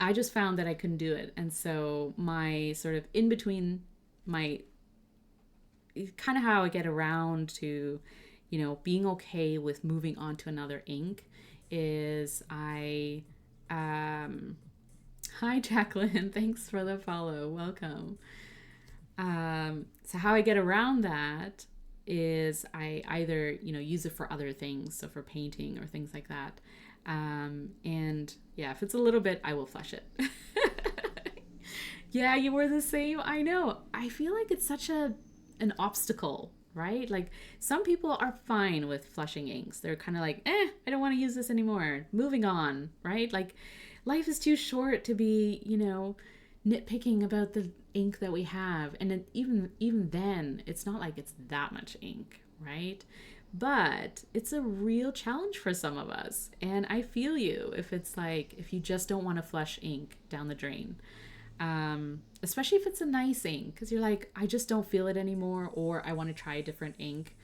I just found that I couldn't do it. And so my sort of in between, my kind of how I get around to, you know, being okay with moving on to another ink is hi Jacqueline, thanks for the follow, welcome. So how I get around that is I either, you know, use it for other things, so for painting or things like that. And yeah, if it's a little bit, I will flush it. Yeah, you were the same. I know. I feel like it's such an obstacle, right? Like some people are fine with flushing inks. They're kind of like, I don't want to use this anymore. Moving on, right? Like life is too short to be, you know, nitpicking about the ink that we have. And even then, it's not like it's that much ink, right? But it's a real challenge for some of us. And I feel you if it's like, if you just don't want to flush ink down the drain. Especially if it's a nice ink, because you're like, I just don't feel it anymore, or I want to try a different ink.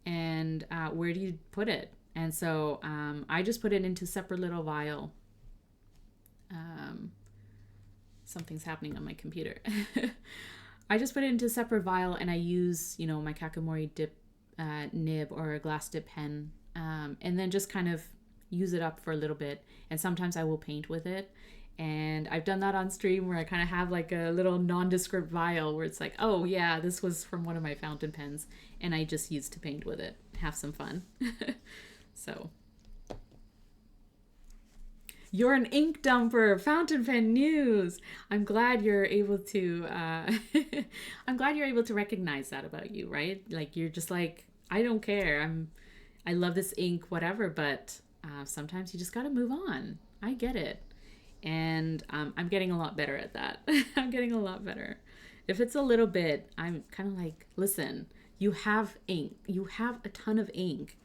And where do you put it? And so I just put it into a separate little vial. Something's happening on my computer. I just put it into a separate vial, and I use, you know, my Kakimori dip nib or a glass dip pen, and then just kind of use it up for a little bit. And sometimes I will paint with it. And I've done that on stream where I kind of have like a little nondescript vial where it's like, oh yeah, this was from one of my fountain pens, and I just used to paint with it, have some fun. So you're an ink dumper, fountain pen news. I'm glad you're able to I'm glad you're able to recognize that about you, right? Like you're just like, I don't care, I love this ink, whatever, but sometimes you just got to move on. I get it. And I'm getting a lot better at that. I'm getting a lot better. If it's a little bit, I'm kind of like, listen, you have ink. You have a ton of ink.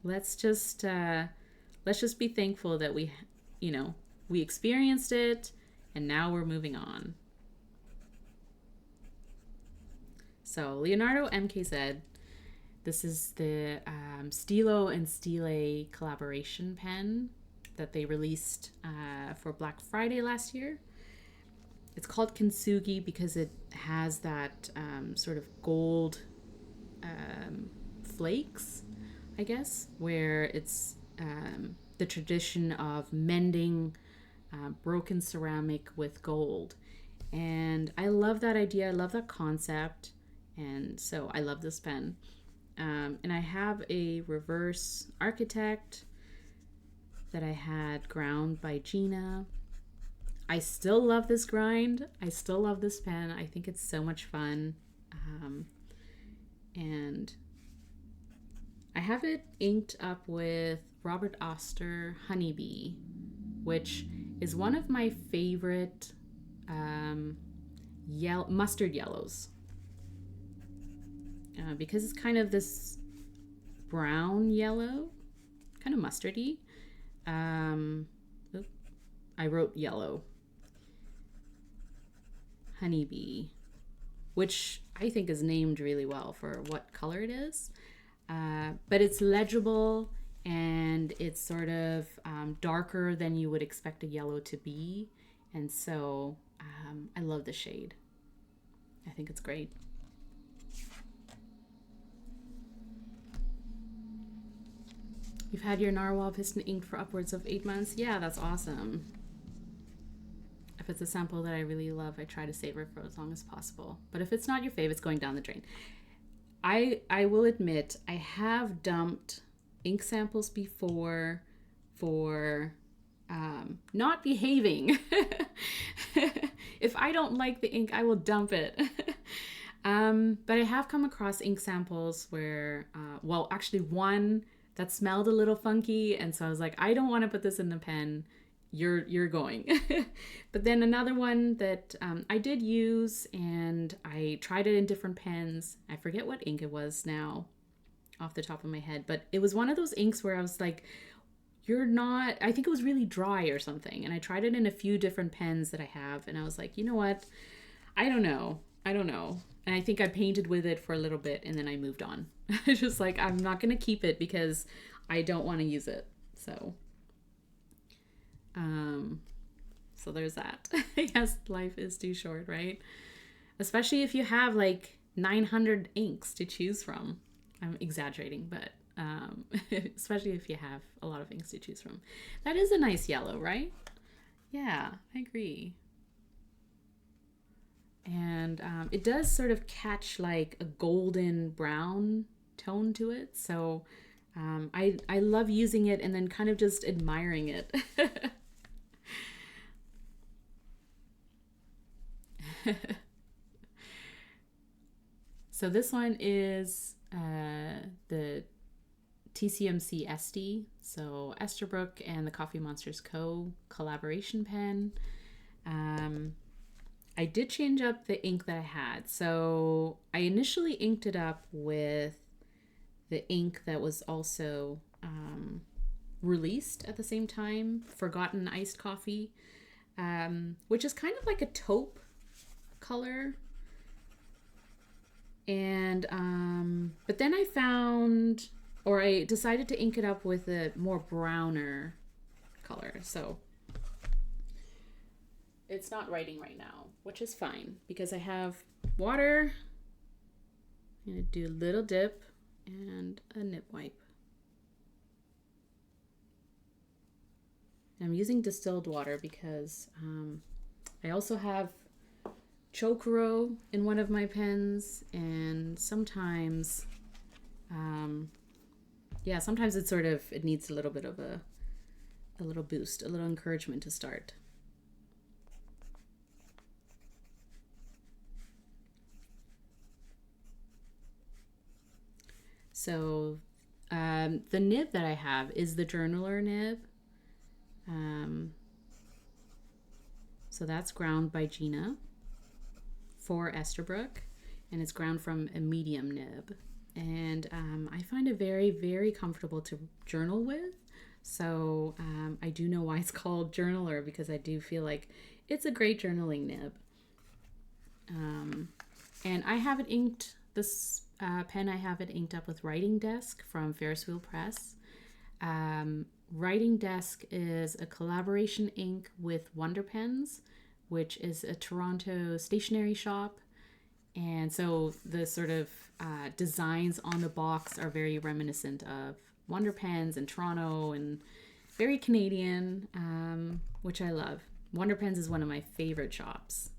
Let's just be thankful that we, you know, we experienced it, and now we're moving on. So Leonardo MKZ, this is the Stilo and Stile collaboration pen that they released for Black Friday last year. It's called Kintsugi because it has that sort of gold flakes, I guess, where it's the tradition of mending broken ceramic with gold. And I love that idea. I love that concept. And so I love this pen. And I have a reverse architect that I had ground by Gena. I still love this grind. I still love this pen. I think it's so much fun. And I have it inked up with Robert Oster Honeybee, which is one of my favorite mustard yellows. Because it's kind of this brown yellow, kind of mustardy. I wrote yellow. Honeybee, which I think is named really well for what color it is. But it's legible and it's sort of darker than you would expect a yellow to be. And so I love the shade. I think it's great. You've had your narwhal piston inked for upwards of 8 months? Yeah, that's awesome. If it's a sample that I really love, I try to save it for as long as possible. But if it's not your fave, it's going down the drain. I will admit, I have dumped ink samples before for not behaving. If I don't like the ink, I will dump it. But I have come across ink samples where, well, actually one that smelled a little funky, and so I was like, I don't want to put this in the pen. You're going. But then another one that I did use, and I tried it in different pens. I forget what ink it was now off the top of my head, but it was one of those inks where I was like, I think it was really dry or something. And I tried it in a few different pens that I have, and I was like, you know what? I don't know. And I think I painted with it for a little bit, and then I moved on. It's just like, I'm not going to keep it because I don't want to use it. So there's that. Yes, life is too short, right? Especially if you have like 900 inks to choose from. I'm exaggerating, but especially if you have a lot of inks to choose from. That is a nice yellow, right? Yeah, I agree. And it does sort of catch like a golden brown tone to it. So I love using it and then kind of just admiring it. So this one is the TCMC Estie, so Esterbrook and TheCoffeeMonsterzCo collaboration pen. I did change up the ink that I had. So I initially inked it up with the ink that was also released at the same time, Forgotten Iced Coffee, which is kind of like a taupe color. And but then I found, or I decided to ink it up with a more browner color. So it's not writing right now, which is fine because I have water. I'm gonna do a little dip and a nib wipe. I'm using distilled water because I also have Chokuro in one of my pens, and sometimes sometimes it needs a little bit of a little boost, a little encouragement to start. So the nib that I have is the journaler nib. So that's ground by Gena for Esterbrook, and it's ground from a medium nib. And I find it very, very comfortable to journal with. So I do know why it's called journaler, because I do feel like it's a great journaling nib. And I have it inked, this pen, I have it inked up with Writing Desk from Ferris Wheel Press. Writing Desk is a collaboration ink with Wonder Pens, which is a Toronto stationery shop. And so the sort of designs on the box are very reminiscent of Wonder Pens in Toronto and very Canadian, which I love. Wonder Pens is one of my favorite shops.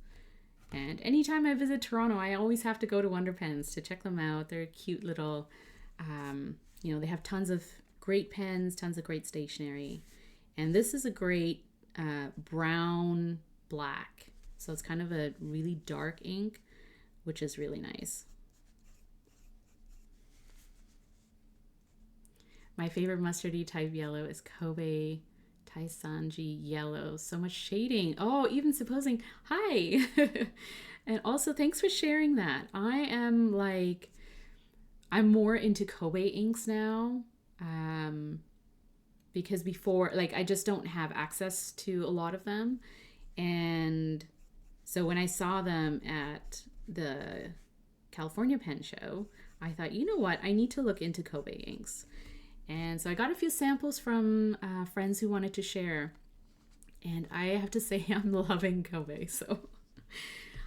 And anytime I visit Toronto, I always have to go to Wonder Pens to check them out. They're cute little, they have tons of great pens, tons of great stationery. And this is a great brown black. So it's kind of a really dark ink, which is really nice. My favorite mustardy type yellow is Kobe Taisanji yellow. So much shading. Oh, even supposing. Hi. And also thanks for sharing that. I'm more into Kobe inks now. Because before, like, I just don't have access to a lot of them. And so when I saw them at the California Pen Show, I thought, you know what? I need to look into Kobe inks. And so I got a few samples from friends who wanted to share. And I have to say I'm loving Kobe. So,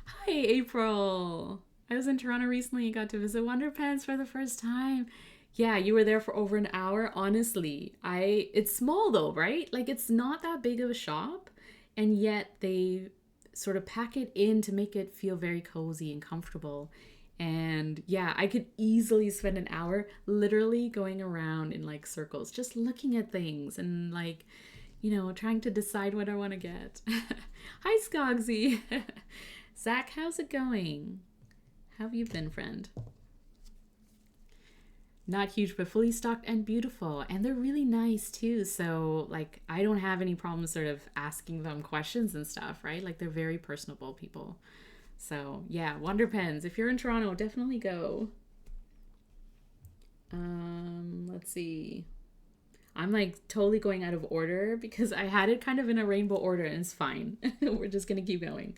hi, April. I was in Toronto recently and got to visit Wonder Pens for the first time. Yeah, you were there for over an hour. Honestly, it's small though, right? Like, it's not that big of a shop. And yet they sort of pack it in to make it feel very cozy and comfortable. And yeah, I could easily spend an hour literally going around in like circles, just looking at things and like, you know, trying to decide what I want to get. Hi, Skogsy. Zach, how's it going? How have you been, friend? Not huge, but fully stocked and beautiful. And they're really nice too. So like, I don't have any problems sort of asking them questions and stuff, right? Like, they're very personable people. So yeah, Wonder Pens. If you're in Toronto, definitely go. Let's see. I'm like totally going out of order because I had it kind of in a rainbow order and it's fine. We're just gonna keep going.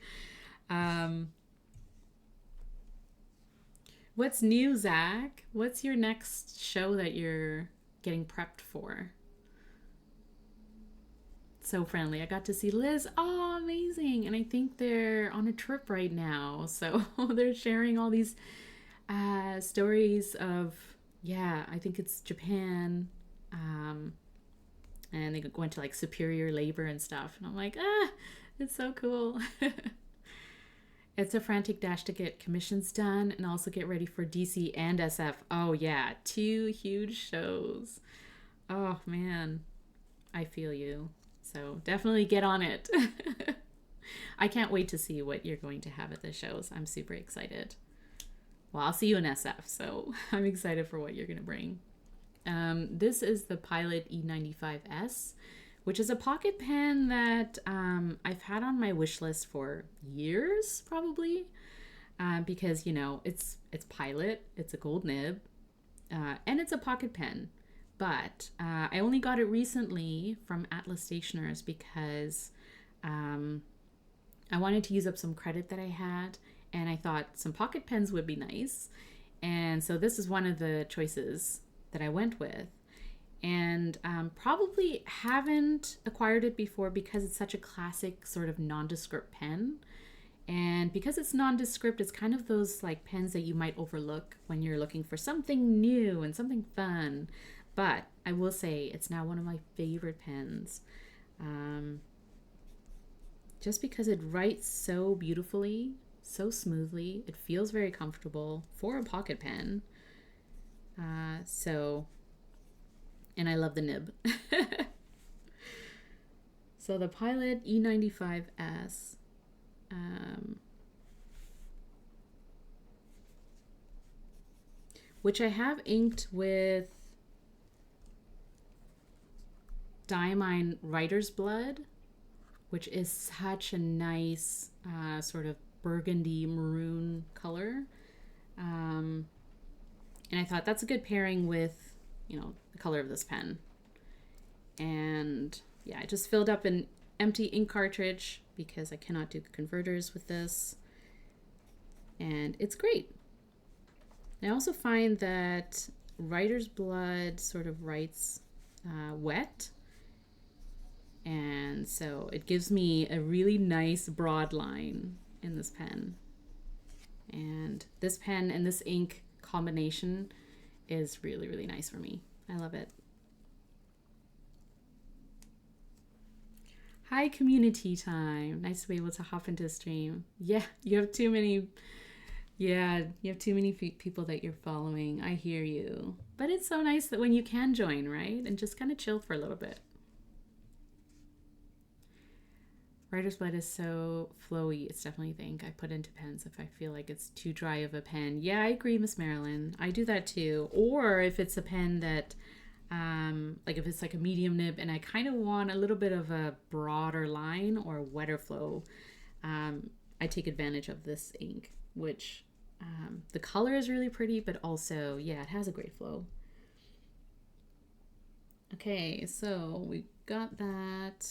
What's new, Zach? What's your next show that you're getting prepped for? So friendly. I got to see Liz. Oh, amazing. And I think they're on a trip right now. So they're sharing all these stories of, yeah, I think it's Japan. And they went to like superior labor and stuff. And I'm like, it's so cool. It's a frantic dash to get commissions done and also get ready for DC and SF. Oh yeah, 2 huge shows. Oh man, I feel you. So definitely get on it. I can't wait to see what you're going to have at the shows. I'm super excited. Well, I'll see you in SF, so I'm excited for what you're going to bring. This is the Pilot E95S, which is a pocket pen that I've had on my wish list for years, probably, because, you know, it's Pilot, it's a gold nib, and it's a pocket pen. But I only got it recently from Atlas Stationers because I wanted to use up some credit that I had, and I thought some pocket pens would be nice. And so this is one of the choices that I went with. And probably haven't acquired it before because it's such a classic sort of nondescript pen. And because it's nondescript, it's kind of those like pens that you might overlook when you're looking for something new and something fun. But I will say it's now one of my favorite pens. Just because it writes so beautifully, so smoothly. It feels very comfortable for a pocket pen. And I love the nib. So the Pilot E95S. Which I have inked with Diamine Writer's Blood, which is such a nice sort of burgundy maroon color. And I thought that's a good pairing with, you know, the color of this pen. And yeah, I just filled up an empty ink cartridge because I cannot do converters with this. And it's great. I also find that Writer's Blood sort of writes wet. And so it gives me a really nice broad line in this pen. And this pen and this ink combination is really, really nice for me. I love it. Hi, community time. Nice to be able to hop into a stream. Yeah, you have too many people that you're following. I hear you. But it's so nice that when you can join, right? And just kind of chill for a little bit. Writer's blood is so flowy. It's definitely the ink I put into pens if I feel like it's too dry of a pen. Yeah, I agree, Miss Marilyn. I do that too. Or if it's a pen that, like if it's like a medium nib and I kind of want a little bit of a broader line or wetter flow, I take advantage of this ink, which the color is really pretty, but also, yeah, it has a great flow. Okay, so we got that.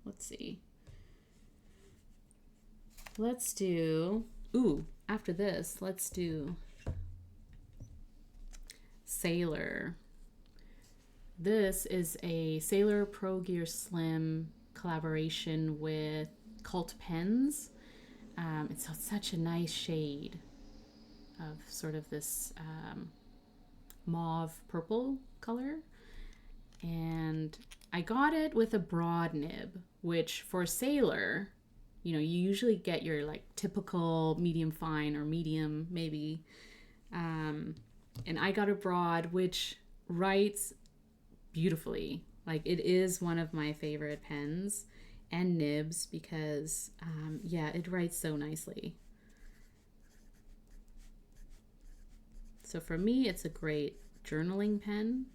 Let's see. Let's do, after this, let's do Sailor. This is a Sailor Progeear Slim collaboration with Cult Pens. It's such a nice shade of sort of this mauve purple color. And I got it with a broad nib, which for Sailor, you know, you usually get your like typical medium fine or medium maybe. And I got a broad, which writes beautifully. Like it is one of my favorite pens and nibs because, yeah, it writes so nicely. So for me, it's a great journaling pen.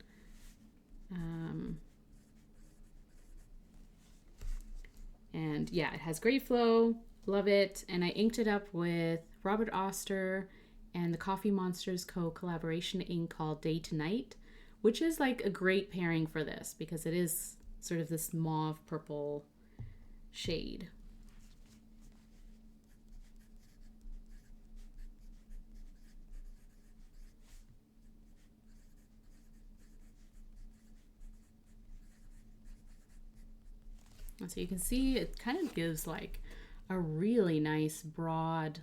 And yeah, it has great flow, love it. And I inked it up with Robert Oster and the TheCoffeeMonsterzCo collaboration ink called Day to Night, which is like a great pairing for this because it is sort of this mauve purple shade. And so you can see it kind of gives like a really nice broad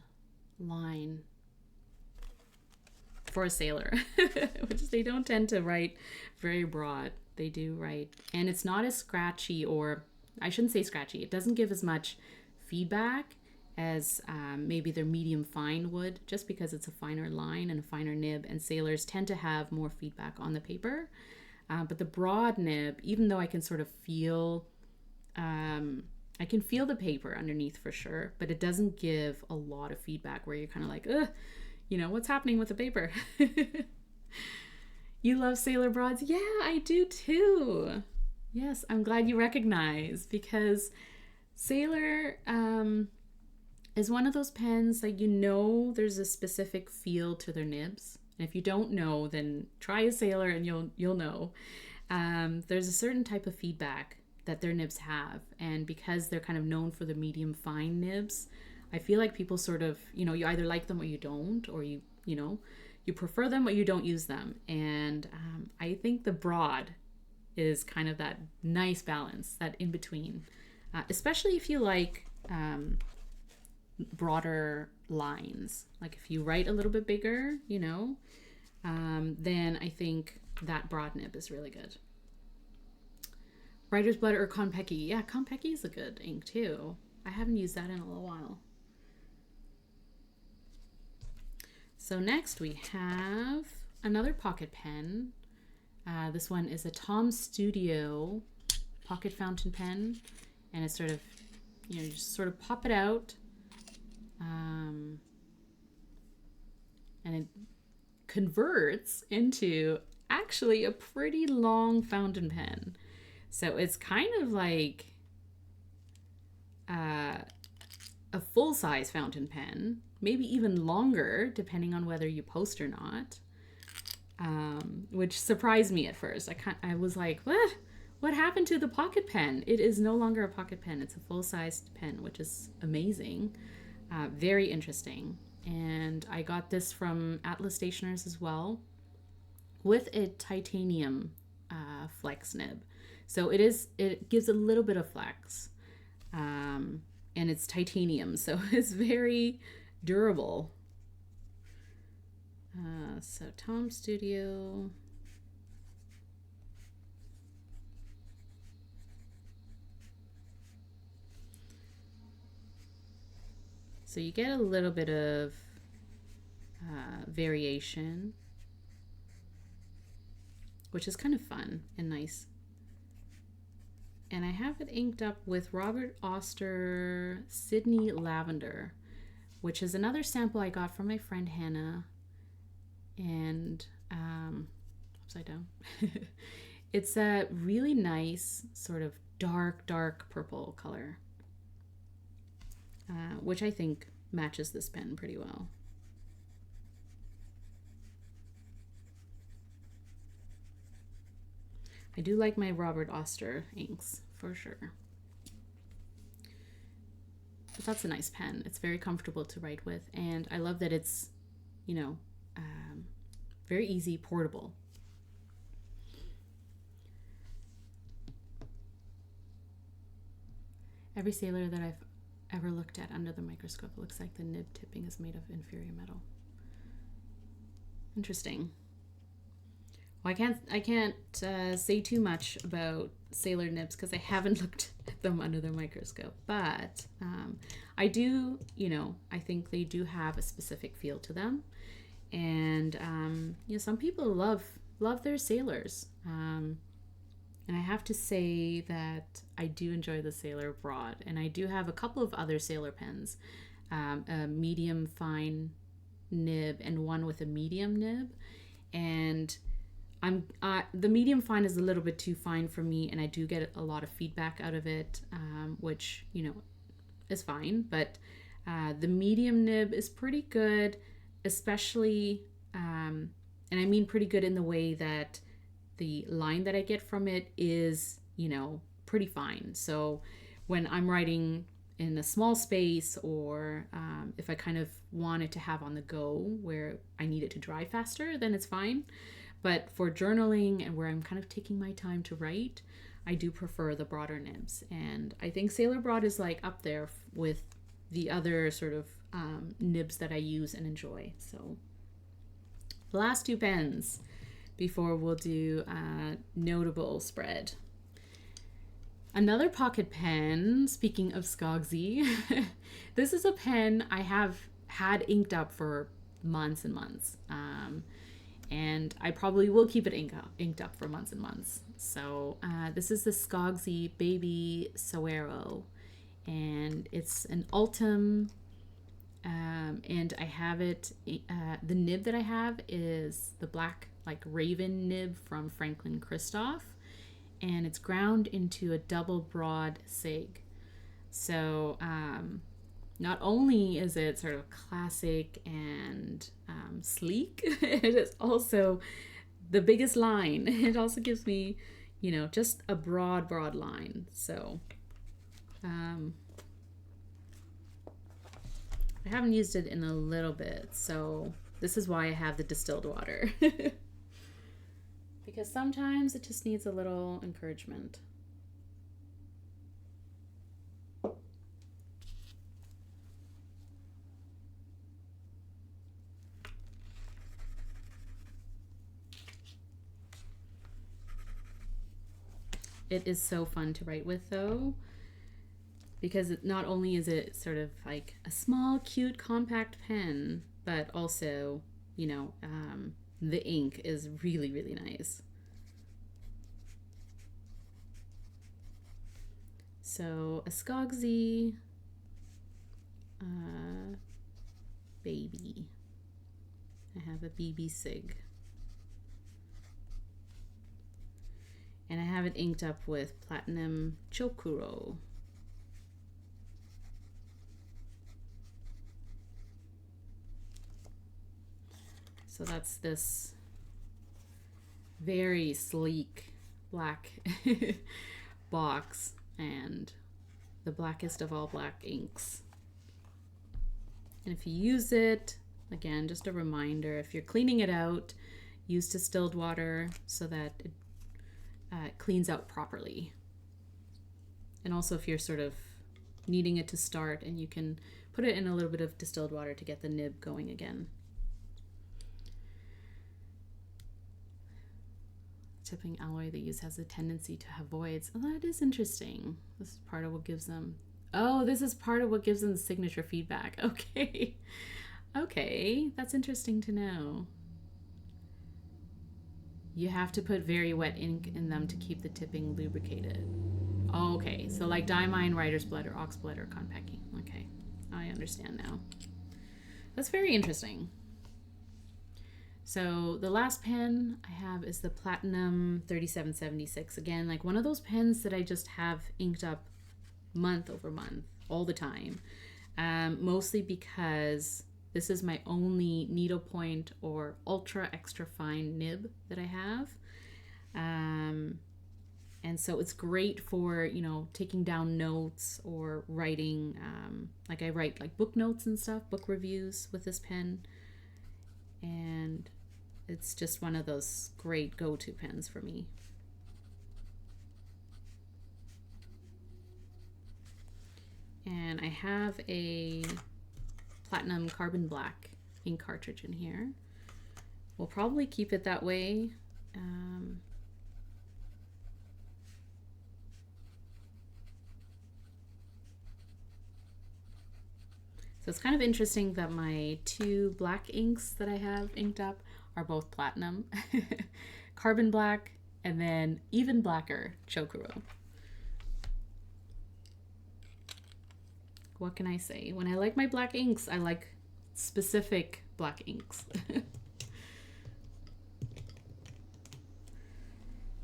line for a sailor, which they don't tend to write very broad. They do write, and it's not as scratchy, or I shouldn't say scratchy. It doesn't give as much feedback as maybe their medium fine would, just because it's a finer line and a finer nib, and sailors tend to have more feedback on the paper. But the broad nib, even though I can sort of feel I can feel the paper underneath for sure, but it doesn't give a lot of feedback where you're kind of like, ugh, you know, what's happening with the paper? You love Sailor Broads? Yeah, I do too. Yes, I'm glad you recognize, because Sailor is one of those pens that, you know, there's a specific feel to their nibs. And if you don't know, then try a Sailor and you'll know. There's a certain type of feedback that their nibs have, and because they're kind of known for the medium fine nibs, I feel like people sort of, you know, you either like them or you don't, or you know, you prefer them or you don't use them. And I think the broad is kind of that nice balance, that in between, especially if you like broader lines. Like if you write a little bit bigger, you know, then I think that broad nib is really good. Writer's Blood or Konpeki. Yeah, Konpeki is a good ink too. I haven't used that in a little while. So next we have another pocket pen. This one is a Tom Studio pocket fountain pen, and it's sort of, you know, you just sort of pop it out, and it converts into actually a pretty long fountain pen. So it's kind of like a full-size fountain pen, maybe even longer, depending on whether you post or not, which surprised me at first. I was like, what happened to the pocket pen? It is no longer a pocket pen. It's a full-sized pen, which is amazing. Very interesting. And I got this from Atlas Stationers as well, with a titanium flex nib. So it gives a little bit of flex, and it's titanium, so it's very durable. So Tom Studio. So you get a little bit of variation, which is kind of fun and nice. And I have it inked up with Robert Oster Sydney Lavender, which is another sample I got from my friend Hannah. And upside down. It's a really nice sort of dark purple color, which I think matches this pen pretty well. I do like my Robert Oster inks for sure. But that's a nice pen. It's very comfortable to write with, and I love that it's, you know, very easy, portable. Every sailor that I've ever looked at under the microscope looks like the nib tipping is made of inferior metal. Interesting. Well, I can't say too much about sailor nibs because I haven't looked at them under the microscope. But I do, you know, I think they do have a specific feel to them, and you know, some people love their sailors. And I have to say that I do enjoy the Sailor Broad, and I do have a couple of other sailor pens, a medium fine nib and one with a medium nib, and the medium fine is a little bit too fine for me, and I do get a lot of feedback out of it, which, you know, is fine, but the medium nib is pretty good, especially, and I mean pretty good in the way that the line that I get from it is, you know, pretty fine. So when I'm writing in a small space, or if I kind of want it to have on the go where I need it to dry faster, then it's fine. But for journaling and where I'm kind of taking my time to write, I do prefer the broader nibs. And I think Sailor Broad is like up there with the other sort of nibs that I use and enjoy. So the last two pens before we'll do a notable spread. Another pocket pen, speaking of Skogsy, this is a pen I have had inked up for months and months. And I probably will keep it inked up for months and months. So this is the Skogsy Baby Soero, and it's an Ultim, and I have it, the nib that I have is the black like raven nib from Franklin Christoph, and it's ground into a double broad sig. So not only is it sort of classic and sleek, it is also the biggest line. It also gives me, you know, just a broad line. So I haven't used it in a little bit, so this is why I have the distilled water. Because sometimes it just needs a little encouragement. It is so fun to write with, though, because not only is it sort of like a small, cute, compact pen, but also, you know, the ink is really, really nice. So a Skogsy baby. I have a BB Sig. And I have it inked up with Platinum Chokuro. So that's this very sleek black box, and the blackest of all black inks. And if you use it, again, just a reminder, if you're cleaning it out, use distilled water so that it cleans out properly. And also if you're sort of needing it to start, and you can put it in a little bit of distilled water to get the nib going again. Tipping alloy they use has a tendency to have voids. Oh, that is interesting. This is part of what gives them, this is part of what gives them the signature feedback. Okay. Okay, that's interesting to know. You have to put very wet ink in them to keep the tipping lubricated. Oh, okay, so like Diamine, Writer's Blood, or Ox Blood, or Konpeki. Okay, I understand now. That's very interesting. So the last pen I have is the Platinum 3776. Again, like one of those pens that I just have inked up month over month all the time. Mostly because this is my only needlepoint or ultra extra fine nib that I have. And so it's great for, you know, taking down notes or writing, like I write like book notes and stuff, book reviews with this pen. And it's just one of those great go-to pens for me. And I have a Platinum Carbon Black ink cartridge in here. We'll probably keep it that way. So it's kind of interesting that my two black inks that I have inked up are both platinum. Carbon black, and then even blacker Chokuro. What can I say? When I like my black inks, I like specific black inks.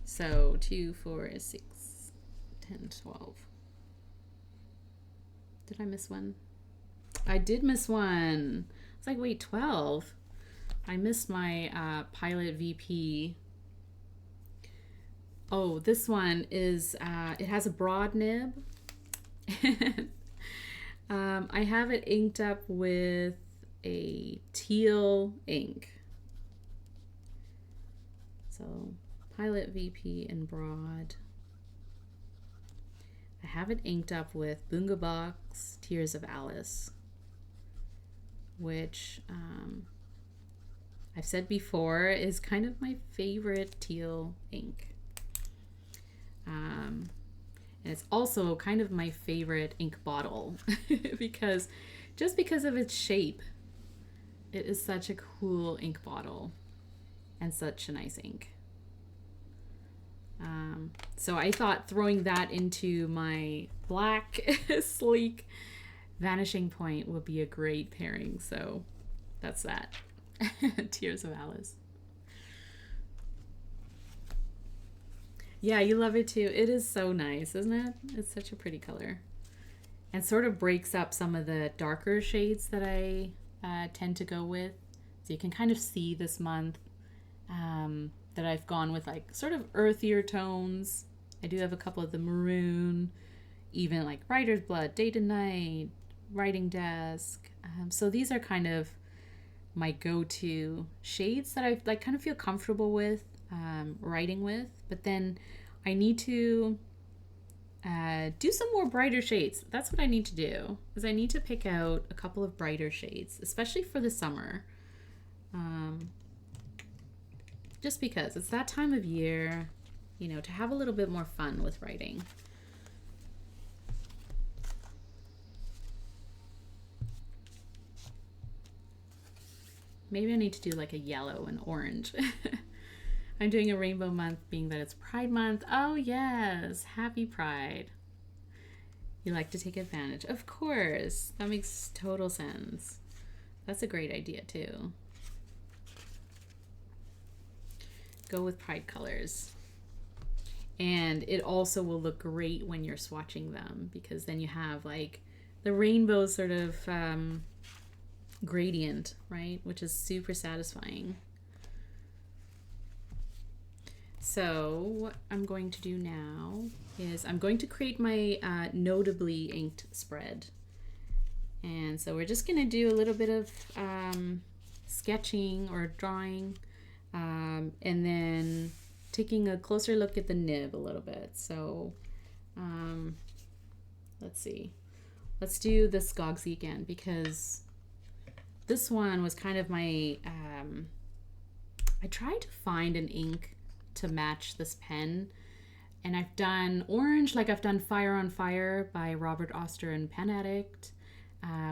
So 2, 4, 6, 10, 12. Did I miss one? I did miss one. It's like, wait, 12. I missed my Pilot VP. Oh, this one is, it has a broad nib. I have it inked up with a teal ink. So Pilot VP and broad. I have it inked up with Bungabox Tears of Alice, which I've said before is kind of my favorite teal ink. And it's also kind of my favorite ink bottle because of its shape. It is such a cool ink bottle and such a nice ink. So I thought throwing that into my black sleek Vanishing Point would be a great pairing. So that's that. Tears of Alice. Yeah, you love it too. It is so nice, isn't it? It's such a pretty color. And sort of breaks up some of the darker shades that I tend to go with. So you can kind of see this month that I've gone with like sort of earthier tones. I do have a couple of the maroon, even like Writer's Blood, Day to Night, Writing Desk. So these are kind of my go-to shades that I like kind of feel comfortable with writing with, but then I need to do some more brighter shades. That's what I need to do, is I need to pick out a couple of brighter shades, especially for the summer. Just because it's that time of year, you know, to have a little bit more fun with writing. Maybe I need to do like a yellow and orange. I'm doing a rainbow month, being that it's Pride Month. Oh yes, happy Pride. You like to take advantage. Of course, that makes total sense. That's a great idea too. Go with Pride colors. And it also will look great when you're swatching them, because then you have like the rainbow sort of gradient, right? Which is super satisfying. So what I'm going to do now is I'm going to create my notably inked spread. And so we're just going to do a little bit of sketching or drawing, and then taking a closer look at the nib a little bit. So let's see. Let's do the Skogsy again, because this one was kind of my, I tried to find an ink to match this pen, and I've done orange, like I've done Fire on Fire by Robert Oster and Pen Addict,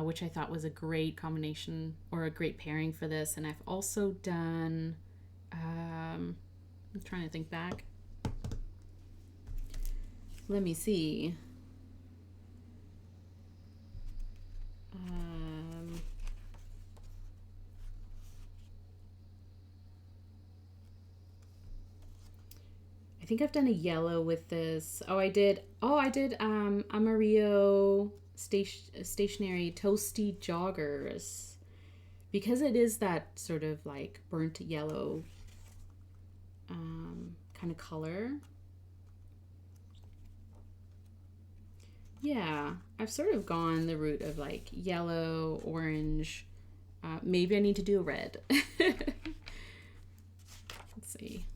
which I thought was a great combination or a great pairing for this. And I've also done, I'm trying to think back. Let me see. I think I've done a yellow with this. I did Amarillo stationary toasty joggers. Because it is that sort of like burnt yellow kind of color. Yeah, I've sort of gone the route of like yellow, orange. Maybe I need to do a red. Let's see.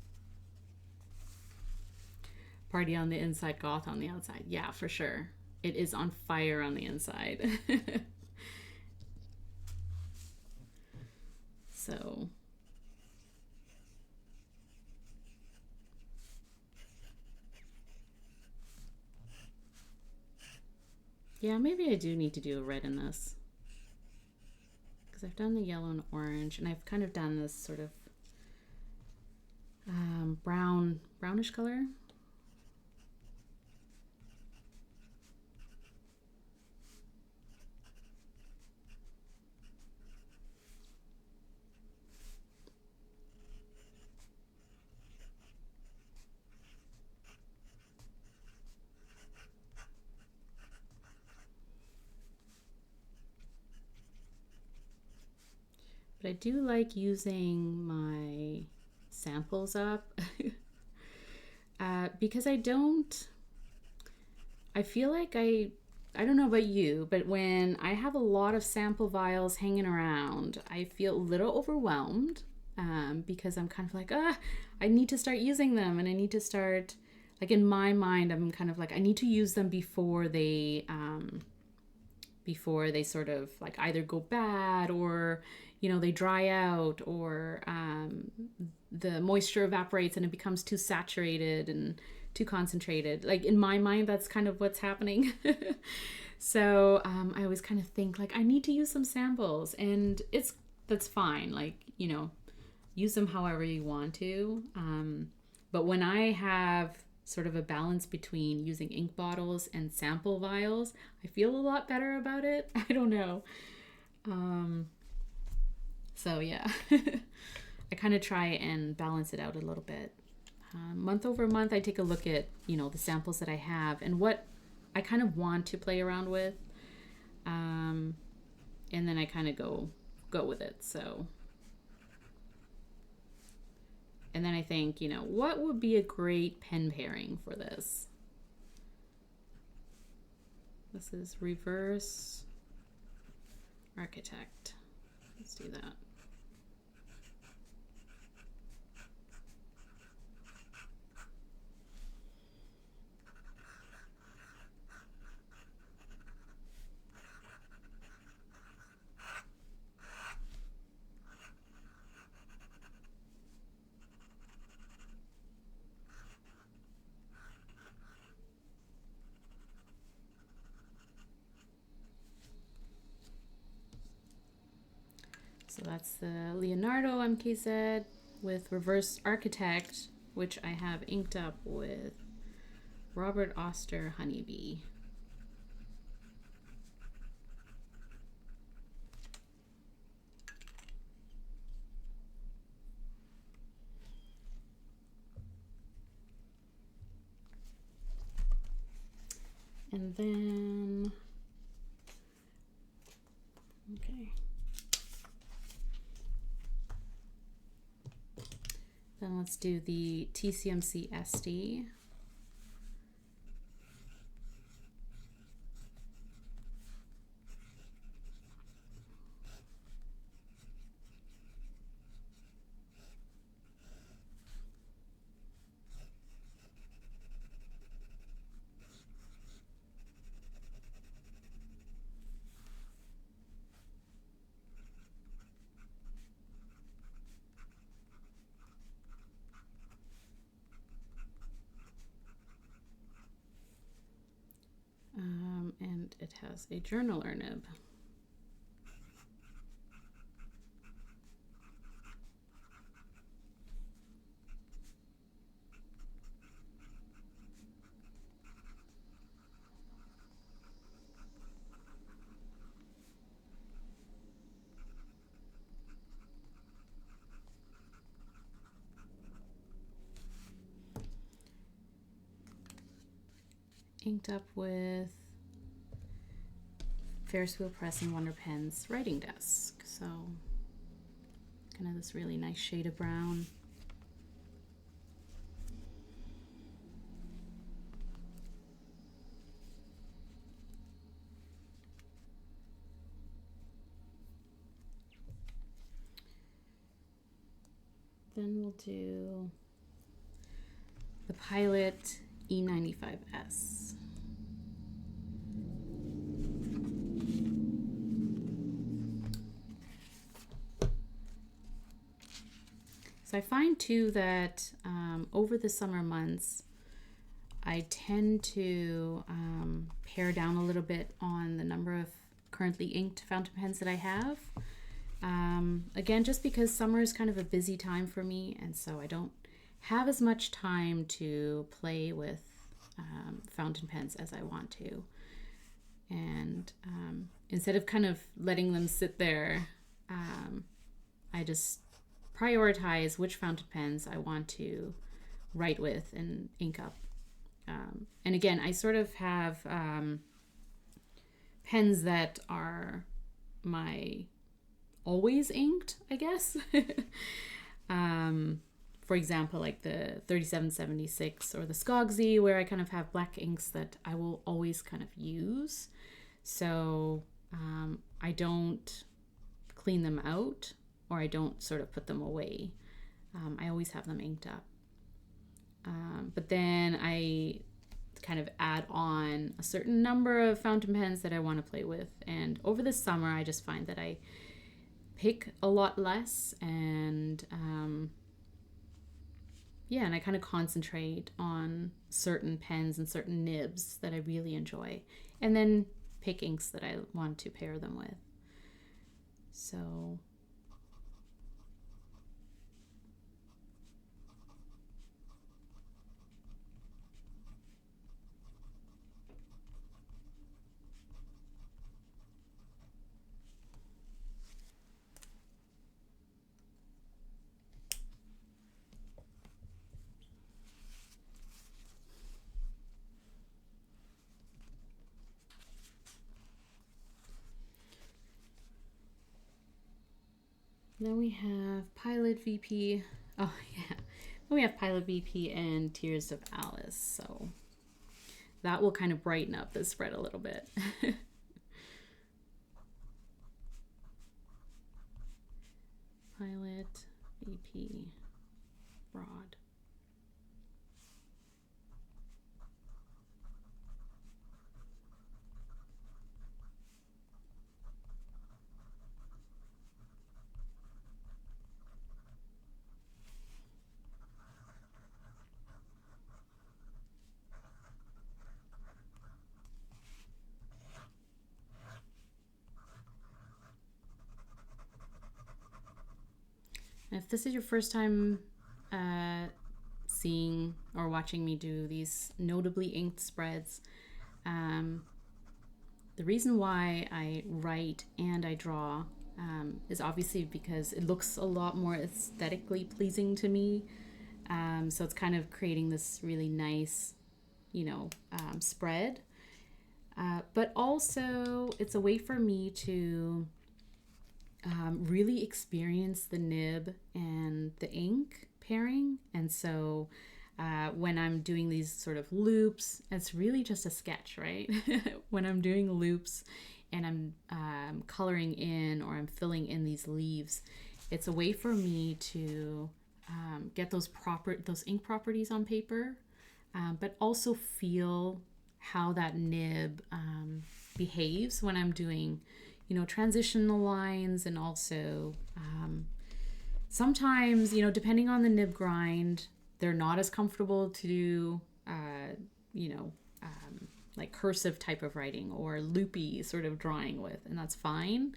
Party on the inside, goth on the outside. Yeah, for sure. It is on fire on the inside. So. Yeah, maybe I do need to do a red in this. Because I've done the yellow and orange, and I've kind of done this sort of brownish color. But I do like using my samples up because I feel like I don't know about you, but when I have a lot of sample vials hanging around, I feel a little overwhelmed because I'm kind of like, I need to start using them, and I need to start, like in my mind, I'm kind of like, I need to use them before they sort of like either go bad or, you know, they dry out, or the moisture evaporates and it becomes too saturated and too concentrated. Like in my mind, that's kind of what's happening. So I always kind of think like I need to use some samples, and that's fine. Like, you know, use them however you want to. But when I have sort of a balance between using ink bottles and sample vials, I feel a lot better about it. I don't know. So yeah, I kind of try and balance it out a little bit. Month over month, I take a look at, you know, the samples that I have and what I kind of want to play around with. And then I kind of go with it. So, and then I think, you know, what would be a great pen pairing for this? This is Reverse Architect. Let's do that. So that's the Leonardo MKZ with Reverse Architect, which I have inked up with Robert Oster Honeybee. And then, okay. Then let's do the TCMC Estie. And it has a journaler nib. inked up with Ferris Wheel Press and Wonder Pen's writing desk. So kind of this really nice shade of brown. Then we'll do the Pilot E95S. So I find too that over the summer months, I tend to pare down a little bit on the number of currently inked fountain pens that I have. Again, just because summer is kind of a busy time for me, and so I don't have as much time to play with fountain pens as I want to. And instead of kind of letting them sit there, I just prioritize which fountain pens I want to write with and ink up. And again, I sort of have pens that are my always inked, I guess. For example, like the 3776 or the Skogsy, where I kind of have black inks that I will always kind of use. So I don't clean them out, or I don't sort of put them away. I always have them inked up. But then I kind of add on a certain number of fountain pens that I want to play with. And over the summer, I just find that I pick a lot less, and and I kind of concentrate on certain pens and certain nibs that I really enjoy, and then pick inks that I want to pair them with. So then we have Pilot VP. Oh, yeah. Then we have Pilot VP and Tears of Alice. So that will kind of brighten up the spread a little bit. Pilot VP Broad. If this is your first time seeing or watching me do these notably inked spreads, the reason why I write and I draw is obviously because it looks a lot more aesthetically pleasing to me. So it's kind of creating this really nice, spread. But also it's a way for me to really experience the nib and the ink pairing. And so when I'm doing these sort of loops, it's really just a sketch, right? When I'm doing loops and I'm coloring in or I'm filling in these leaves, it's a way for me to get those ink properties on paper, but also feel how that nib behaves when I'm doing transitional lines. And also sometimes, depending on the nib grind, they're not as comfortable to do, like cursive type of writing or loopy sort of drawing with, and that's fine.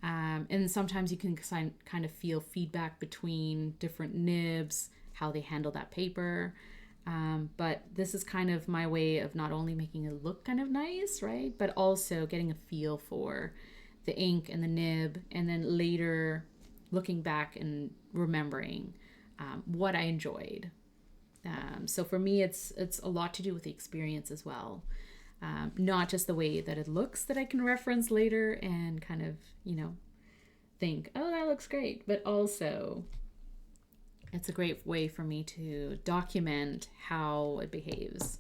And sometimes you can kind of feel feedback between different nibs, how they handle that paper. But this is kind of my way of not only making it look kind of nice, right, but also getting a feel for the ink and the nib, and then later looking back and remembering what I enjoyed So for me, it's a lot to do with the experience as well. Not just the way that it looks that I can reference later and kind of, think, oh, that looks great. But also, it's a great way for me to document how it behaves.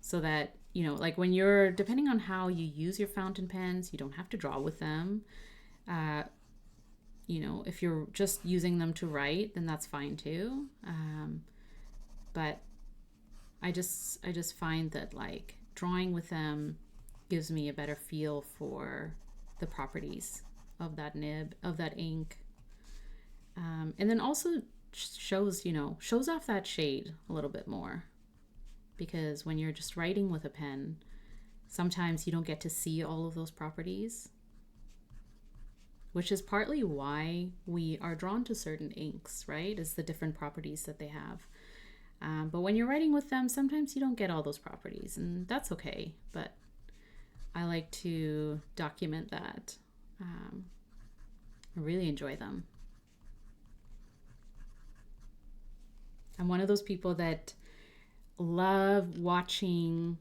So that, like when you're, depending on how you use your fountain pens, you don't have to draw with them. If you're just using them to write, then that's fine too. But I just find that like drawing with them gives me a better feel for the properties of that nib, of that ink. And then also shows off that shade a little bit more, because when you're just writing with a pen, sometimes you don't get to see all of those properties, which is partly why we are drawn to certain inks, right? Is the different properties that they have. But when you're writing with them, sometimes you don't get all those properties, and that's okay. But I like to document that. I really enjoy them. I'm one of those people that love watching,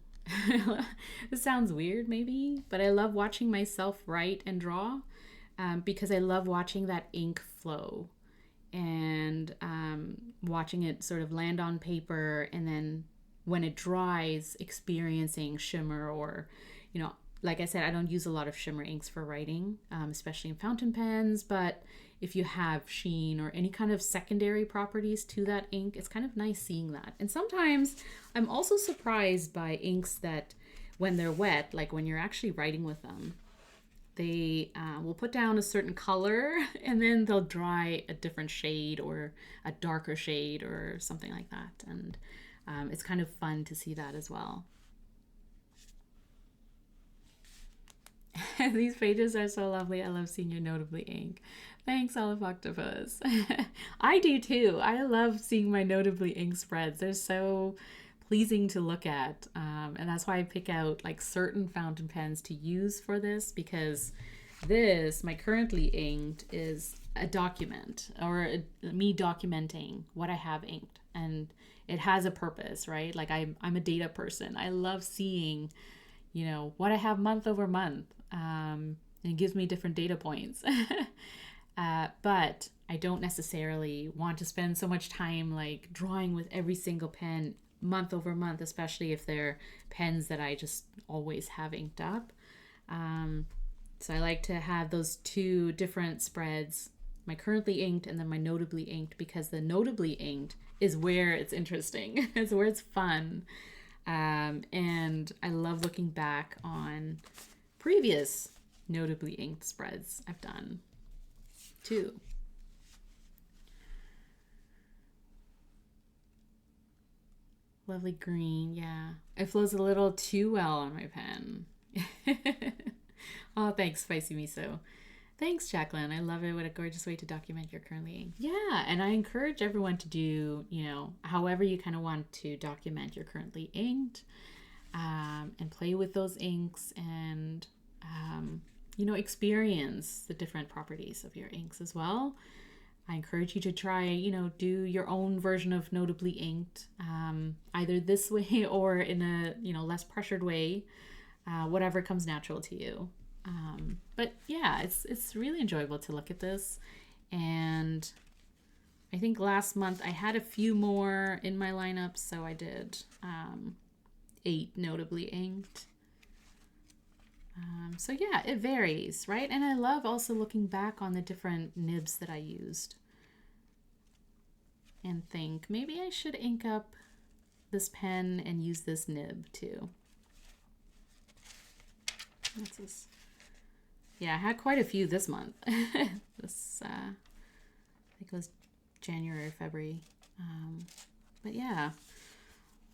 this sounds weird maybe, but I love watching myself write and draw, because I love watching that ink flow and watching it sort of land on paper, and then when it dries, experiencing shimmer, or, like I said, I don't use a lot of shimmer inks for writing, especially in fountain pens, but if you have sheen or any kind of secondary properties to that ink, it's kind of nice seeing that. And sometimes I'm also surprised by inks that when they're wet, like when you're actually writing with them, they will put down a certain color and then they'll dry a different shade or a darker shade or something like that. And it's kind of fun to see that as well. These pages are so lovely. I love seeing your Notably ink. Thanks, Olive Octopus. I do too. I love seeing my Notably ink spreads. They're so pleasing to look at. And that's why I pick out like certain fountain pens to use for this, because this, my currently inked, is a document, or me documenting what I have inked. And it has a purpose, right? Like I'm a data person. I love seeing, what I have month over month. It gives me different data points. But I don't necessarily want to spend so much time like drawing with every single pen month over month, especially if they're pens that I just always have inked up. So I like to have those two different spreads, my currently inked and then my notably inked, because the notably inked is where it's interesting. It's where it's fun. And I love looking back on previous notably inked spreads I've done too. Lovely green, yeah. It flows a little too well on my pen. Oh, thanks, Spicy Miso. Thanks, Jacqueline. I love it. What a gorgeous way to document your currently inked. Yeah, and I encourage everyone to do, however you kind of want to document your currently inked, and play with those inks and, experience the different properties of your inks as well. I encourage you to try, do your own version of notably inked, either this way or in a, less pressured way, whatever comes natural to you. But yeah, it's really enjoyable to look at this. And I think last month I had a few more in my lineup, so I did 8 notably inked. So yeah, it varies, right? And I love also looking back on the different nibs that I used and think maybe I should ink up this pen and use this nib too. What's this? Yeah, I had quite a few this month. This, I think it was January or February. But yeah,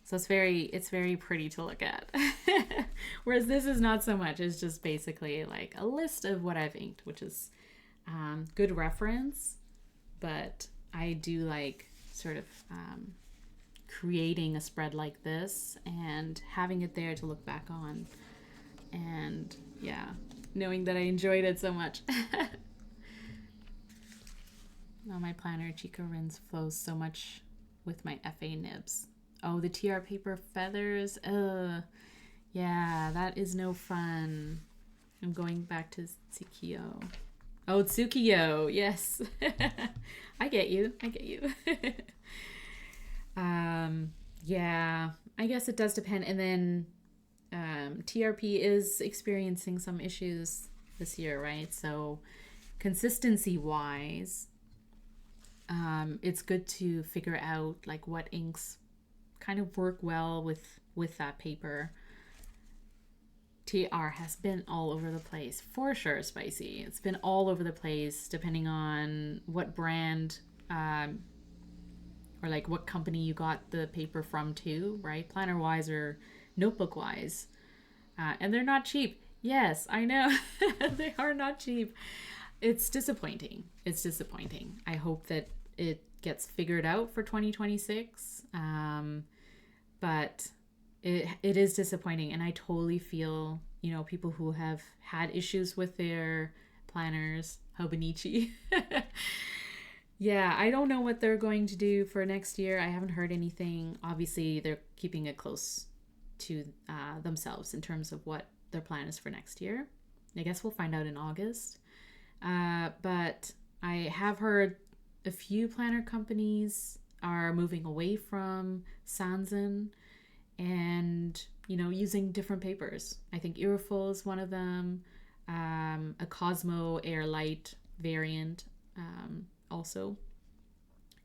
so it's very pretty to look at. Whereas this is not so much. It's just basically like a list of what I've inked, which is good reference. But I do like sort of creating a spread like this and having it there to look back on. And yeah, knowing that I enjoyed it so much. Oh, my planner, Chico Rins, flows so much with my FA nibs. Oh, the TR paper feathers. Yeah, that is no fun. I'm going back to Tsukiyo. Oh, Tsukiyo. Yes. I get you. Yeah, I guess it does depend. And then TRP is experiencing some issues this year, right? So consistency wise, it's good to figure out like what inks kind of work well with that paper. TR has been all over the place for sure. Spicy, it's been all over the place depending on what brand or like what company you got the paper from too, right? Planner wise or notebook wise. And they're not cheap. Yes, I know. They are not cheap. It's disappointing. I hope that it gets figured out for 2026. But it is disappointing. And I totally feel, you know, people who have had issues with their planners, Hobonichi. Yeah, I don't know what they're going to do for next year. I haven't heard anything. Obviously, they're keeping it close to themselves in terms of what their plan is for next year. I guess we'll find out in August. But I have heard a few planner companies are moving away from Sanzen and, you know, using different papers. I think Ireful is one of them. A Cosmo Airlight variant also.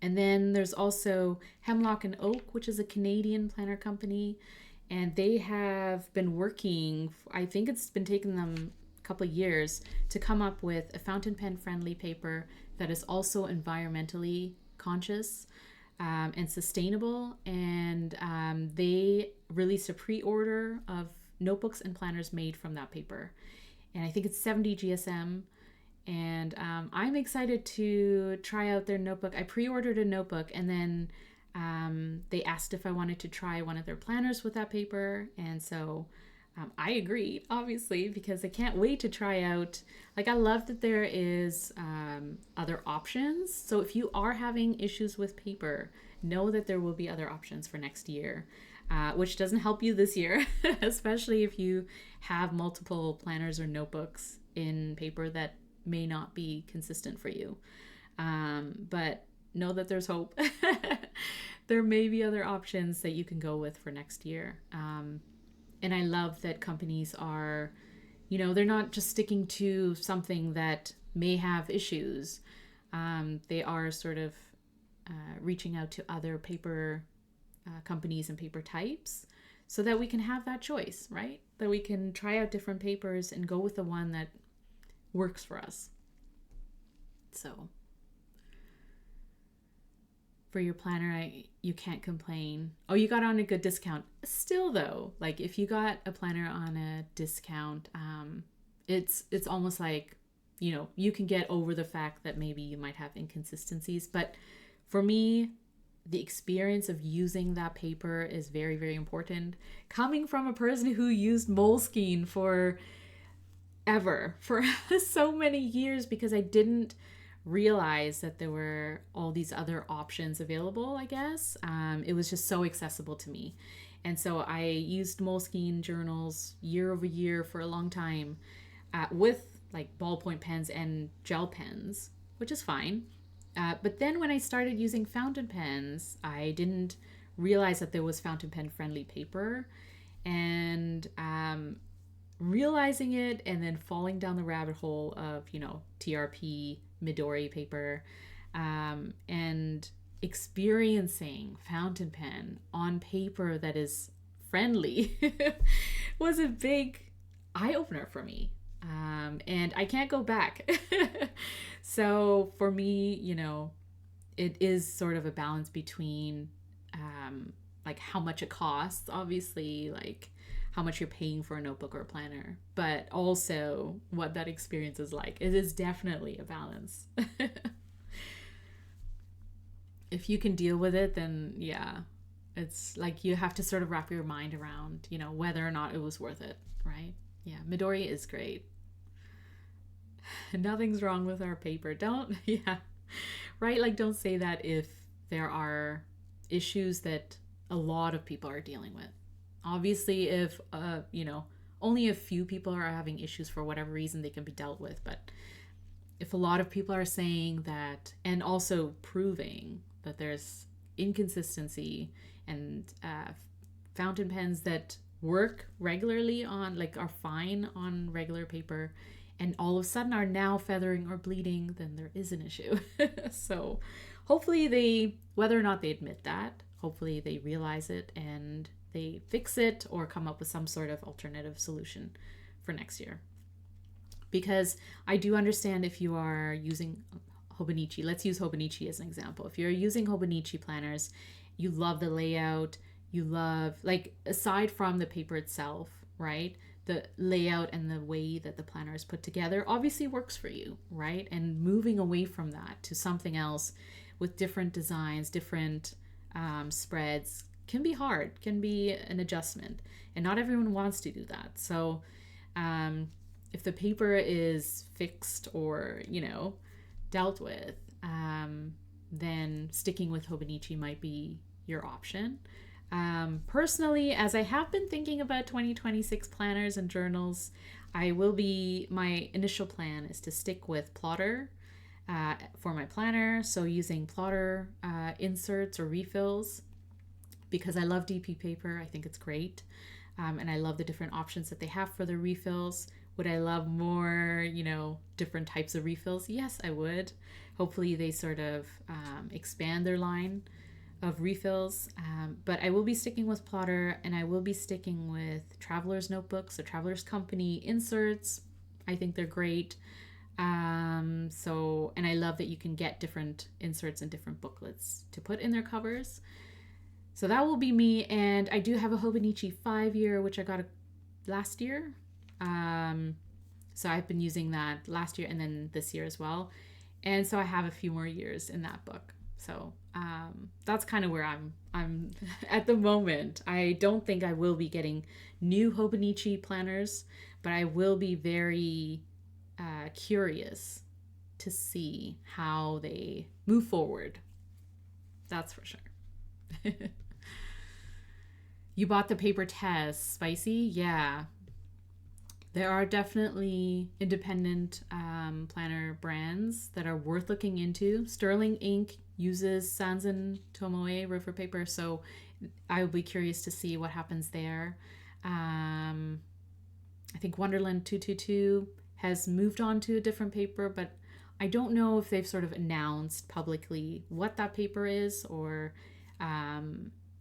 And then there's also Hemlock and Oak, which is a Canadian planner company. And they have been working, I think it's been taking them a couple of years to come up with a fountain pen friendly paper that is also environmentally conscious and sustainable. And they released a pre-order of notebooks and planners made from that paper. And I think it's 70 GSM. And I'm excited to try out their notebook. I pre-ordered a notebook and then they asked if I wanted to try one of their planners with that paper. And so I agreed, obviously, because I can't wait to try out. Like, I love that there is other options. So if you are having issues with paper, know that there will be other options for next year, which doesn't help you this year, especially if you have multiple planners or notebooks in paper that may not be consistent for you. But know that there's hope. There may be other options that you can go with for next year. And I love that companies are, you know, they're not just sticking to something that may have issues. They are sort of reaching out to other paper companies and paper types so that we can have that choice, right? That we can try out different papers and go with the one that works for us. So for your planner, you can't complain. Oh, you got on a good discount. Still though, like if you got a planner on a discount, it's almost like, you know, you can get over the fact that maybe you might have inconsistencies. But for me, the experience of using that paper is very, very important. Coming from a person who used Moleskine for so many years because I didn't realize that there were all these other options available, I guess. It was just so accessible to me. And so I used Moleskine journals year over year for a long time with like ballpoint pens and gel pens, which is fine. But then when I started using fountain pens, I didn't realize that there was fountain pen friendly paper. And realizing it and then falling down the rabbit hole of, you know, TRP, Midori paper, and experiencing fountain pen on paper that is friendly was a big eye-opener for me. And I can't go back. So for me, you know, it is sort of a balance between like how much it costs, obviously, like how much you're paying for a notebook or a planner, but also what that experience is like. It is definitely a balance. If you can deal with it, then yeah, it's like you have to sort of wrap your mind around, you know, whether or not it was worth it, right? Yeah, Midori is great. Nothing's wrong with our paper. Don't, yeah, right? Like, don't say that if there are issues that a lot of people are dealing with. Obviously, if only a few people are having issues for whatever reason, they can be dealt with. But if a lot of people are saying that, and also proving that there's inconsistency and fountain pens that work regularly on, like, are fine on regular paper, and all of a sudden are now feathering or bleeding, then there is an issue. So hopefully they, whether or not they admit that, hopefully they realize it and they fix it or come up with some sort of alternative solution for next year. Because I do understand if you are using Hobonichi, let's use Hobonichi as an example. If you're using Hobonichi planners, you love the layout, you love, like, aside from the paper itself, right? The layout and the way that the planner is put together obviously works for you, right? And moving away from that to something else with different designs, different spreads can be hard, can be an adjustment. And not everyone wants to do that. So if the paper is fixed or, dealt with, then sticking with Hobonichi might be your option. Personally, as I have been thinking about 2026 planners and journals, my initial plan is to stick with Plotter for my planner. So using Plotter inserts or refills, because I love DP paper. I think it's great. And I love the different options that they have for the refills. Would I love more, different types of refills? Yes, I would. Hopefully they sort of expand their line of refills. But I will be sticking with Plotter, and I will be sticking with Traveler's Notebooks, or Traveler's Company inserts. I think they're great. And I love that you can get different inserts and different booklets to put in their covers. So that will be me. And I do have a Hobonichi 5-year, which I got last year. So I've been using that last year and then this year as well. And so I have a few more years in that book. So that's kind of where I'm at the moment. I don't think I will be getting new Hobonichi planners, but I will be very curious to see how they move forward. That's for sure. You bought the paper test, Spicy? Yeah. There are definitely independent planner brands that are worth looking into. Sterling Ink uses Sanzen Tomoe river paper, so I will be curious to see what happens there. I think Wonderland 222 has moved on to a different paper, but I don't know if they've sort of announced publicly what that paper is, or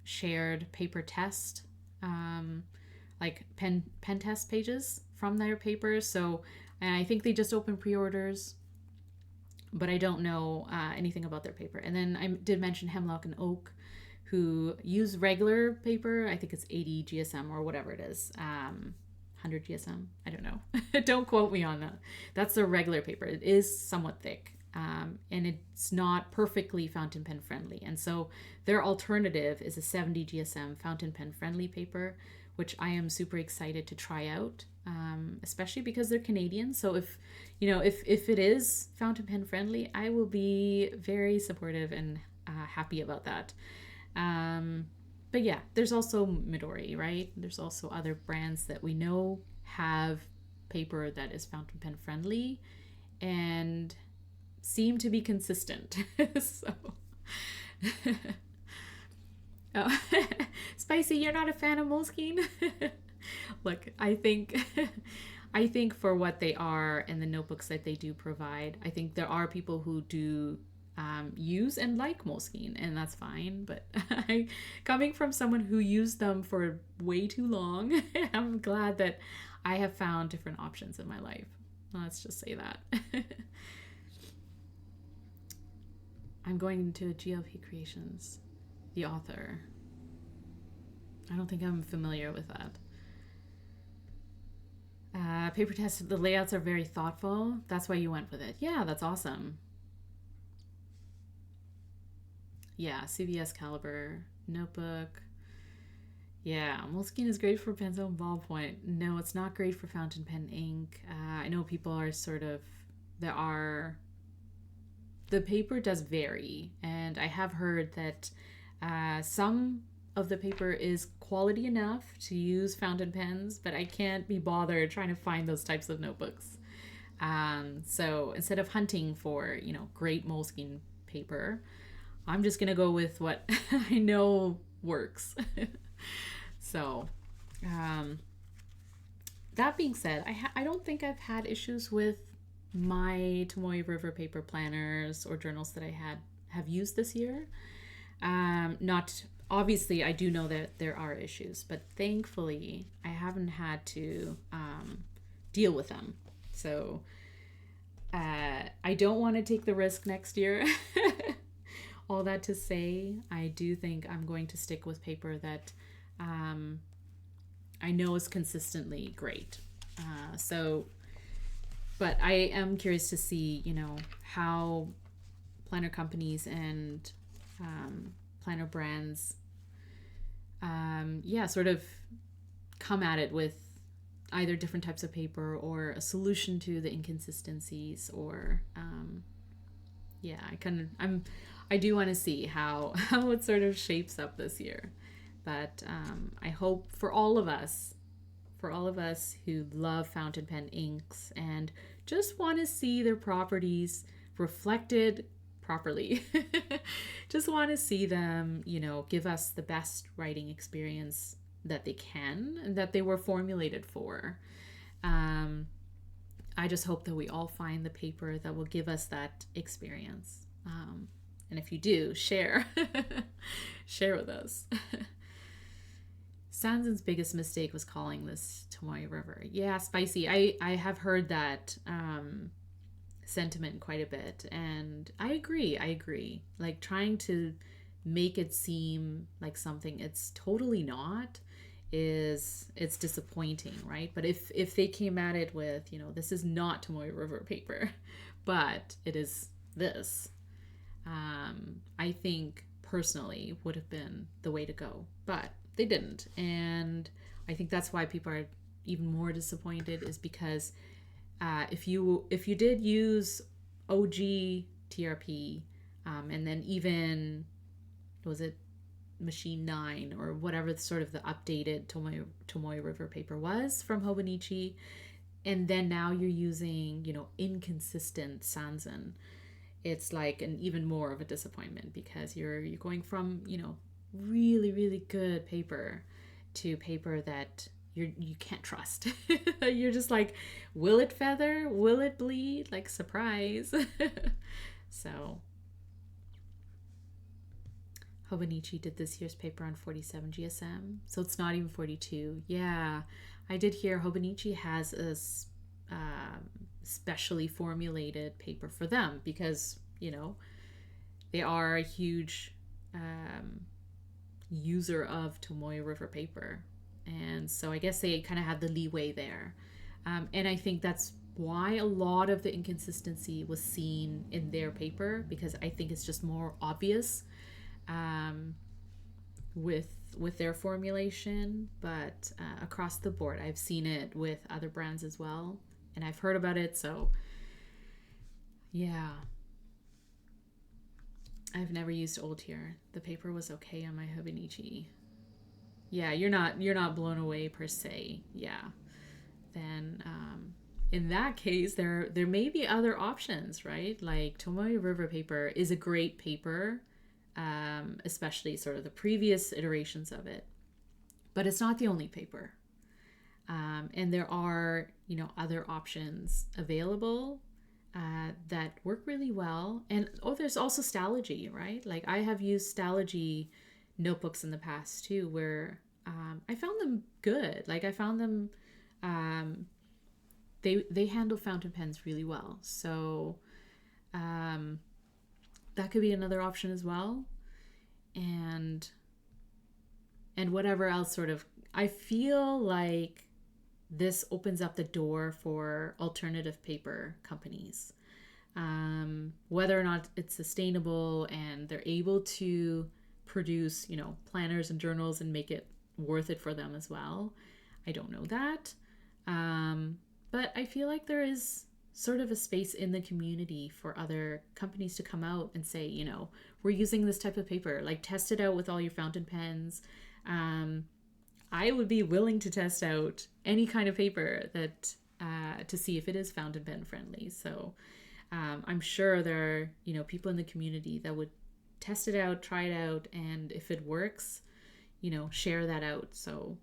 shared paper test, like pen test pages from their papers. So I think they just opened pre-orders, but I don't know anything about their paper. And then I did mention Hemlock and Oak, who use regular paper. I think it's 80 GSM or whatever it is. 100 GSM. I don't know. Don't quote me on that. That's the regular paper. It is somewhat thick. And it's not perfectly fountain pen friendly. And so their alternative is a 70 GSM fountain pen friendly paper, which I am super excited to try out, especially because they're Canadian. So if it is fountain pen friendly, I will be very supportive and happy about that. But yeah, there's also Midori, right? There's also other brands that we know have paper that is fountain pen friendly and seem to be consistent. So oh. Spicy, you're not a fan of Moleskine? Look, I think for what they are and the notebooks that they do provide, I think there are people who do use and like Moleskine, and that's fine. But coming from someone who used them for way too long, I'm glad that I have found different options in my life. Let's just say that. I'm going into GLP Creations, the author. I don't think I'm familiar with that. Paper test, the layouts are very thoughtful. That's why you went with it. Yeah, that's awesome. Yeah, CVS Caliber notebook. Yeah, Moleskine is great for pencil and ballpoint. No, it's not great for fountain pen ink. I know people are the paper does vary, and I have heard that Some of the paper is quality enough to use fountain pens, but I can't be bothered trying to find those types of notebooks. So instead of hunting for, great Moleskine paper, I'm just going to go with what I know works. So, that being said, I don't think I've had issues with my Tomoe River paper planners or journals that I have used this year. Not obviously, I do know that there are issues, but thankfully, I haven't had to deal with them. So, I don't want to take the risk next year. All that to say, I do think I'm going to stick with paper that I know is consistently great. But I am curious to see, how planner companies and planner brands, sort of come at it with either different types of paper or a solution to the inconsistencies, or I do want to see how it sort of shapes up this year. But I hope for all of us who love fountain pen inks and just want to see their properties reflected properly, just want to see them, give us the best writing experience that they can and that they were formulated for. I just hope that we all find the paper that will give us that experience. And if you do, share. Share with us. Sanzen's biggest mistake was calling this Tomoe River. Yeah, spicy. I have heard that sentiment quite a bit, and I agree. Like, trying to make it seem like something it's totally not it's disappointing, right? But if they came at it with, this is not Tomoe River paper, but it is this, I think personally would have been the way to go, but they didn't. And I think that's why people are even more disappointed, is because if you did use OG TRP, and then even, was it Machine 9 or whatever sort of the updated Tomoe River paper was from Hobonichi, and then now you're using, inconsistent Sanzen, it's like an even more of a disappointment, because you're going from, really, really good paper to paper that you can't trust. You're just like, will it feather? Will it bleed? Like, surprise. So Hobonichi did this year's paper on 47 GSM, so it's not even 42. Yeah, I did hear Hobonichi has a specially formulated paper for them, because they are a huge user of Tomoe River paper, and so I guess they kind of have the leeway there, and I think that's why a lot of the inconsistency was seen in their paper, because I think it's just more obvious with their formulation. But across the board, I've seen it with other brands as well, and I've heard about it. So yeah, I've never used Old Tier. The paper was okay on my Hobonichi. Yeah, you're not blown away per se. Yeah, then in that case, there may be other options, right? Like, Tomoe River paper is a great paper, especially sort of the previous iterations of it, but it's not the only paper. And there are, other options available that work really well. And there's also Stalogy, right? Like, I have used Stalogy notebooks in the past too, where I found them good. Like, I found them, they handle fountain pens really well. So that could be another option as well. And whatever else sort of, I feel like this opens up the door for alternative paper companies. Whether or not it's sustainable and they're able to produce, planners and journals and make it worth it for them as well, I don't know that. But I feel like there is sort of a space in the community for other companies to come out and say, you know, we're using this type of paper, like test it out with all your fountain pens. I would be willing to test out any kind of paper that to see if it is fountain pen friendly. So I'm sure there are, you know, people in the community that would test it out, try it out, and if it works, you know, share that out so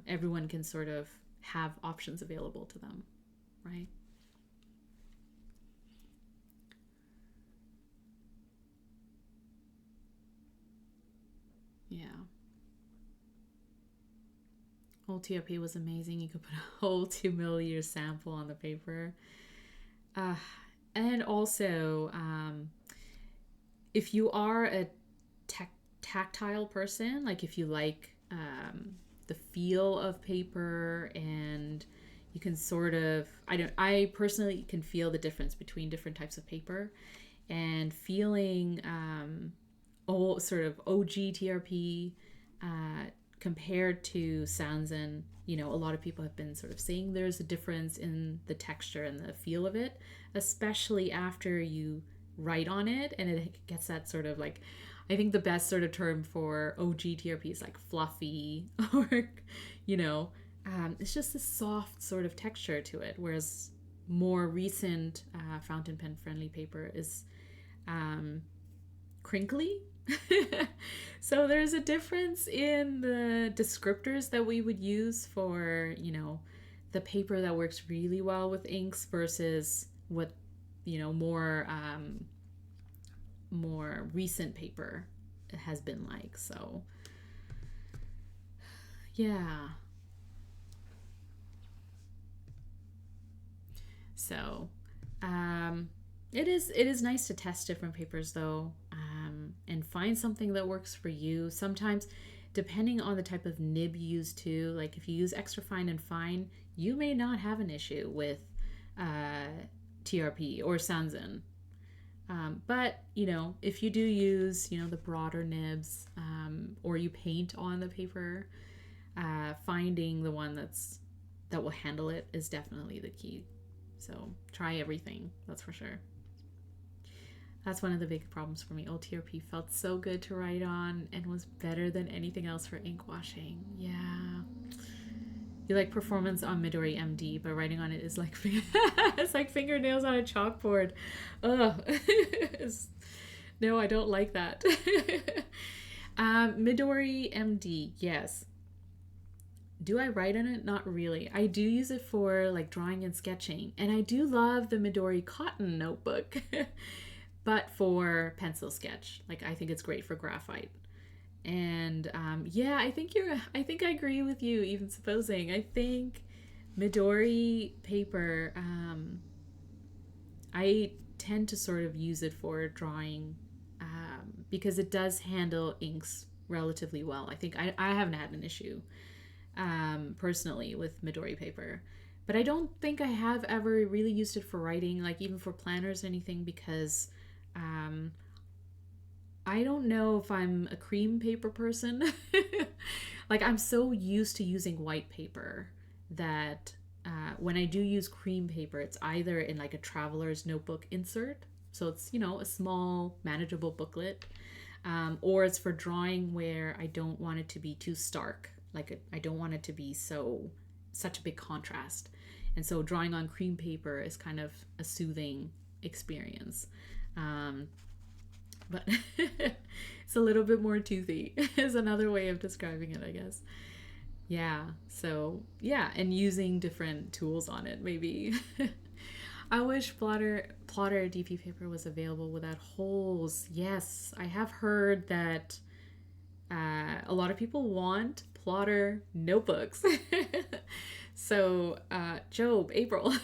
everyone can sort of have options available to them, right? Yeah. Old TRP was amazing. You could put a whole 2 milliliter sample on the paper. Uh, and also, if you are a tactile person, like if you like the feel of paper and you can sort of, I personally can feel the difference between different types of paper, and feeling sort of OG TRP compared to Sanzen, you know, a lot of people have been sort of saying there's a difference in the texture and the feel of it, especially after you write on it and it gets that sort of like, I think the best sort of term for OG TRP is like fluffy or, you know, it's just a soft sort of texture to it, whereas more recent fountain pen friendly paper is crinkly. So there's a difference in the descriptors that we would use for, you know, the paper that works really well with inks versus what, you know, more recent paper has been like. So yeah. So it is nice to test different papers though, and find something that works for you. Sometimes, depending on the type of nib you use too, like if you use extra fine and fine, you may not have an issue with TRP or Sanzen. But, you know, if you do use, you know, the broader nibs, or you paint on the paper, finding the one that will handle it is definitely the key. So try everything, that's for sure. That's one of the big problems for me. Old TRP felt so good to write on and was better than anything else for ink washing. Yeah. You like performance on Midori MD, but writing on it is like it's like fingernails on a chalkboard. Ugh. No, I don't like that. Midori MD, yes. Do I write on it? Not really. I do use it for like drawing and sketching, and I do love the Midori cotton notebook. But for pencil sketch, like I think it's great for graphite. And yeah, I think I agree with you, even supposing. I think Midori paper, I tend to sort of use it for drawing because it does handle inks relatively well. I think I haven't had an issue personally with Midori paper. But I don't think I have ever really used it for writing, like even for planners or anything, because I don't know if I'm a cream paper person. Like I'm so used to using white paper that when I do use cream paper, it's either in like a traveler's notebook insert. So it's, you know, a small manageable booklet, or it's for drawing where I don't want it to be too stark. Like I don't want it to be such a big contrast. And so drawing on cream paper is kind of a soothing experience. But it's a little bit more toothy is another way of describing it, I guess. Yeah, so yeah, and using different tools on it, maybe. I wish plotter DP paper was available without holes. Yes, I have heard that a lot of people want plotter notebooks. So Job, April.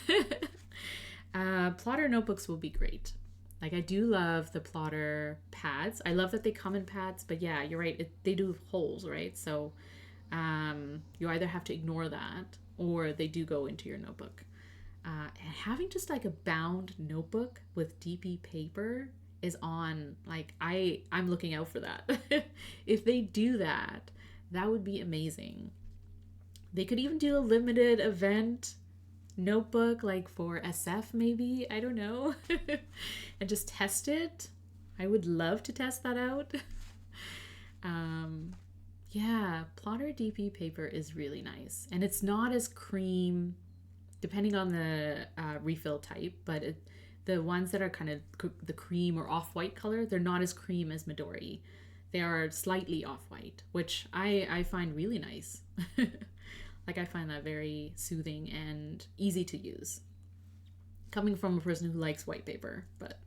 Plotter notebooks will be great. Like I do love the plotter pads. I love that they come in pads, but yeah, you're right. They do have holes, right? So you either have to ignore that or they do go into your notebook. And having just like a bound notebook with DP paper is on, like I'm looking out for that. If they do that, that would be amazing. They could even do a limited event notebook, like for SF maybe, I don't know, and just test it. I would love to test that out. Yeah, plotter DP paper is really nice, and it's not as cream, depending on the refill type, but the ones that are kind of the cream or off-white color, they're not as cream as Midori. They are slightly off-white, which I find really nice. Like, I find that very soothing and easy to use, coming from a person who likes white paper, but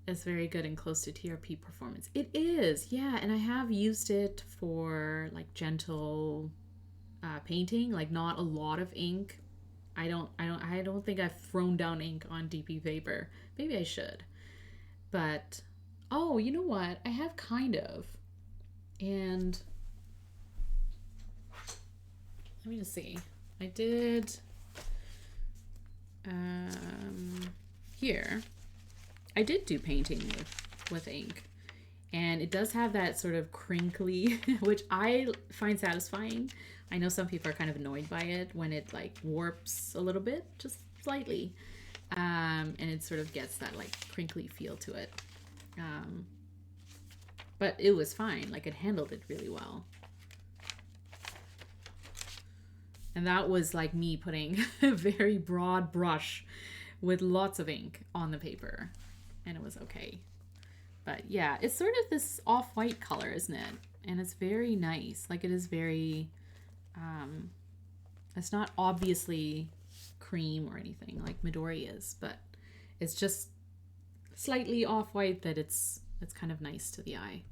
it's very good and close to TRP performance. It is, yeah, and I have used it for like gentle painting, like not a lot of ink. I don't think I've thrown down ink on DP paper. Maybe I should. But oh, you know what? I have kind of. And let me just see. I did here. I did do painting with ink. And it does have that sort of crinkly, which I find satisfying. I know some people are kind of annoyed by it when it like warps a little bit, just slightly. And it sort of gets that like crinkly feel to it. But it was fine. Like, it handled it really well. And that was like me putting a very broad brush with lots of ink on the paper. And it was okay. But yeah, it's sort of this off-white color, isn't it? And it's very nice. Like, it is very, it's not obviously cream or anything like Midori is, but it's just slightly off-white that it's kind of nice to the eye.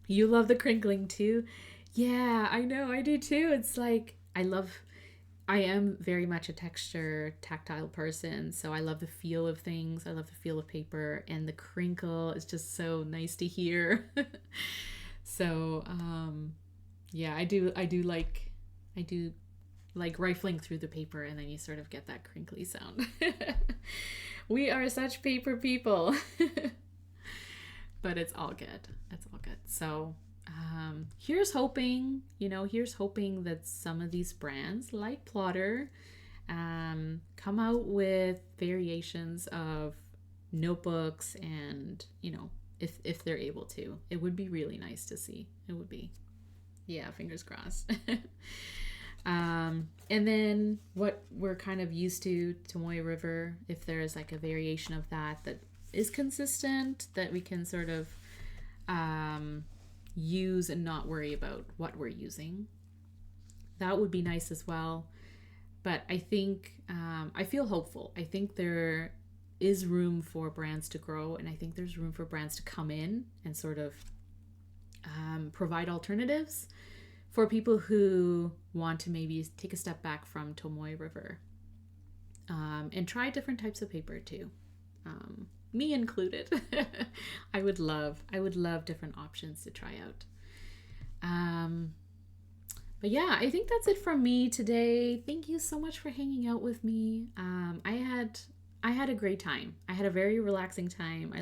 You love the crinkling too? Yeah, I know, I do too. It's like, I am very much a tactile person, so I love the feel of things. I love the feel of paper, and the crinkle is just so nice to hear. So, yeah, I do like rifling through the paper, and then you sort of get that crinkly sound. We are such paper people. But it's all good. It's all good. So, here's hoping that some of these brands like Plotter come out with variations of notebooks, and if they're able to, it would be really nice to see. It would be, yeah, fingers crossed. And then what we're kind of used to Tomoe River, if there's like a variation of that is consistent, that we can sort of use and not worry about what we're using, that would be nice as well. But I think I feel hopeful. I think there is room for brands to grow, and I think there's room for brands to come in and sort of provide alternatives for people who want to maybe take a step back from Tomoe River, and try different types of paper too. Me included. I would love different options to try out. But yeah, I think that's it from me today. Thank you so much for hanging out with me. I had a great time. I had a very relaxing time. I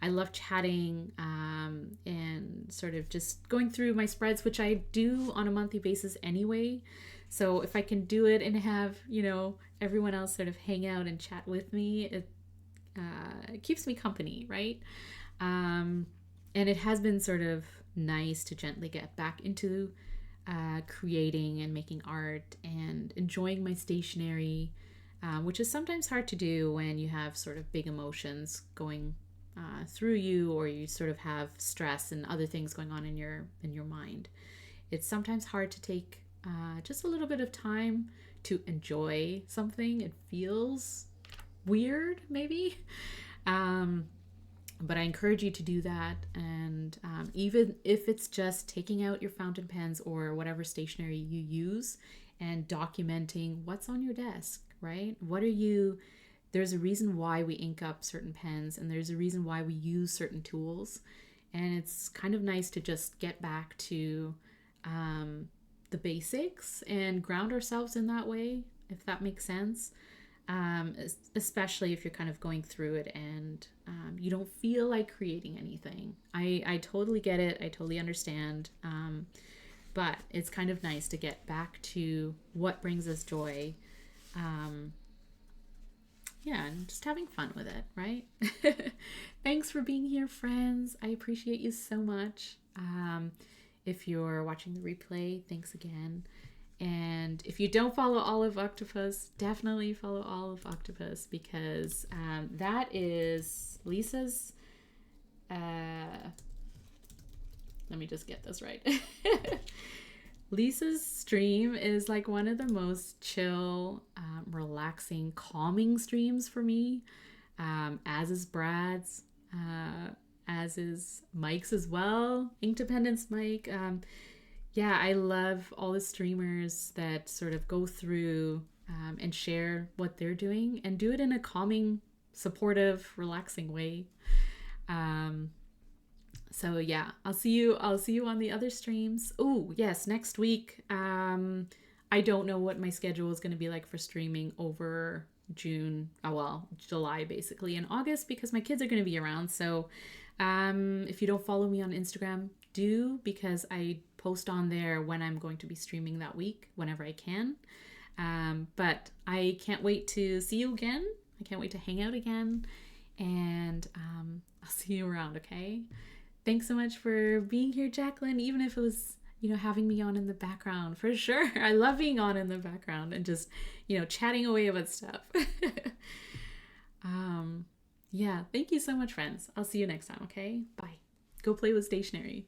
loved chatting, and sort of just going through my spreads, which I do on a monthly basis anyway. So if I can do it and have, everyone else sort of hang out and chat with me, it keeps me company, right? And it has been sort of nice to gently get back into creating and making art and enjoying my stationery, which is sometimes hard to do when you have sort of big emotions going through you, or you sort of have stress and other things going on in your mind. It's sometimes hard to take just a little bit of time to enjoy something. It feels weird, maybe. But I encourage you to do that. And even if it's just taking out your fountain pens or whatever stationery you use and documenting what's on your desk, right? There's a reason why we ink up certain pens, and there's a reason why we use certain tools. And it's kind of nice to just get back to the basics and ground ourselves in that way, if that makes sense. Especially if you're kind of going through it and you don't feel like creating anything. I totally get it. I totally understand. but it's kind of nice to get back to what brings us joy. Yeah, and just having fun with it, right? Thanks for being here, friends. I appreciate you so much. If you're watching the replay, thanks again. And if you don't follow Olive Octopus, definitely follow Olive Octopus, because that is Lisa's, let me just get this right. Lisa's stream is like one of the most chill, relaxing, calming streams for me, as is Brad's, as is Mike's as well, Inkdependence Mike. Yeah, I love all the streamers that sort of go through and share what they're doing and do it in a calming, supportive, relaxing way. So yeah, I'll see you on the other streams. Oh, yes, next week. I don't know what my schedule is going to be like for streaming over July basically, and August, because my kids are going to be around. So if you don't follow me on Instagram, do, because I post on there when I'm going to be streaming that week, whenever I can. But I can't wait to see you again. I can't wait to hang out again, and I'll see you around, okay? Thanks so much for being here, Jacqueline, even if it was, having me on in the background. For sure. I love being on in the background and just, chatting away about stuff. Yeah, thank you so much, friends. I'll see you next time, okay? Bye. Go play with stationery.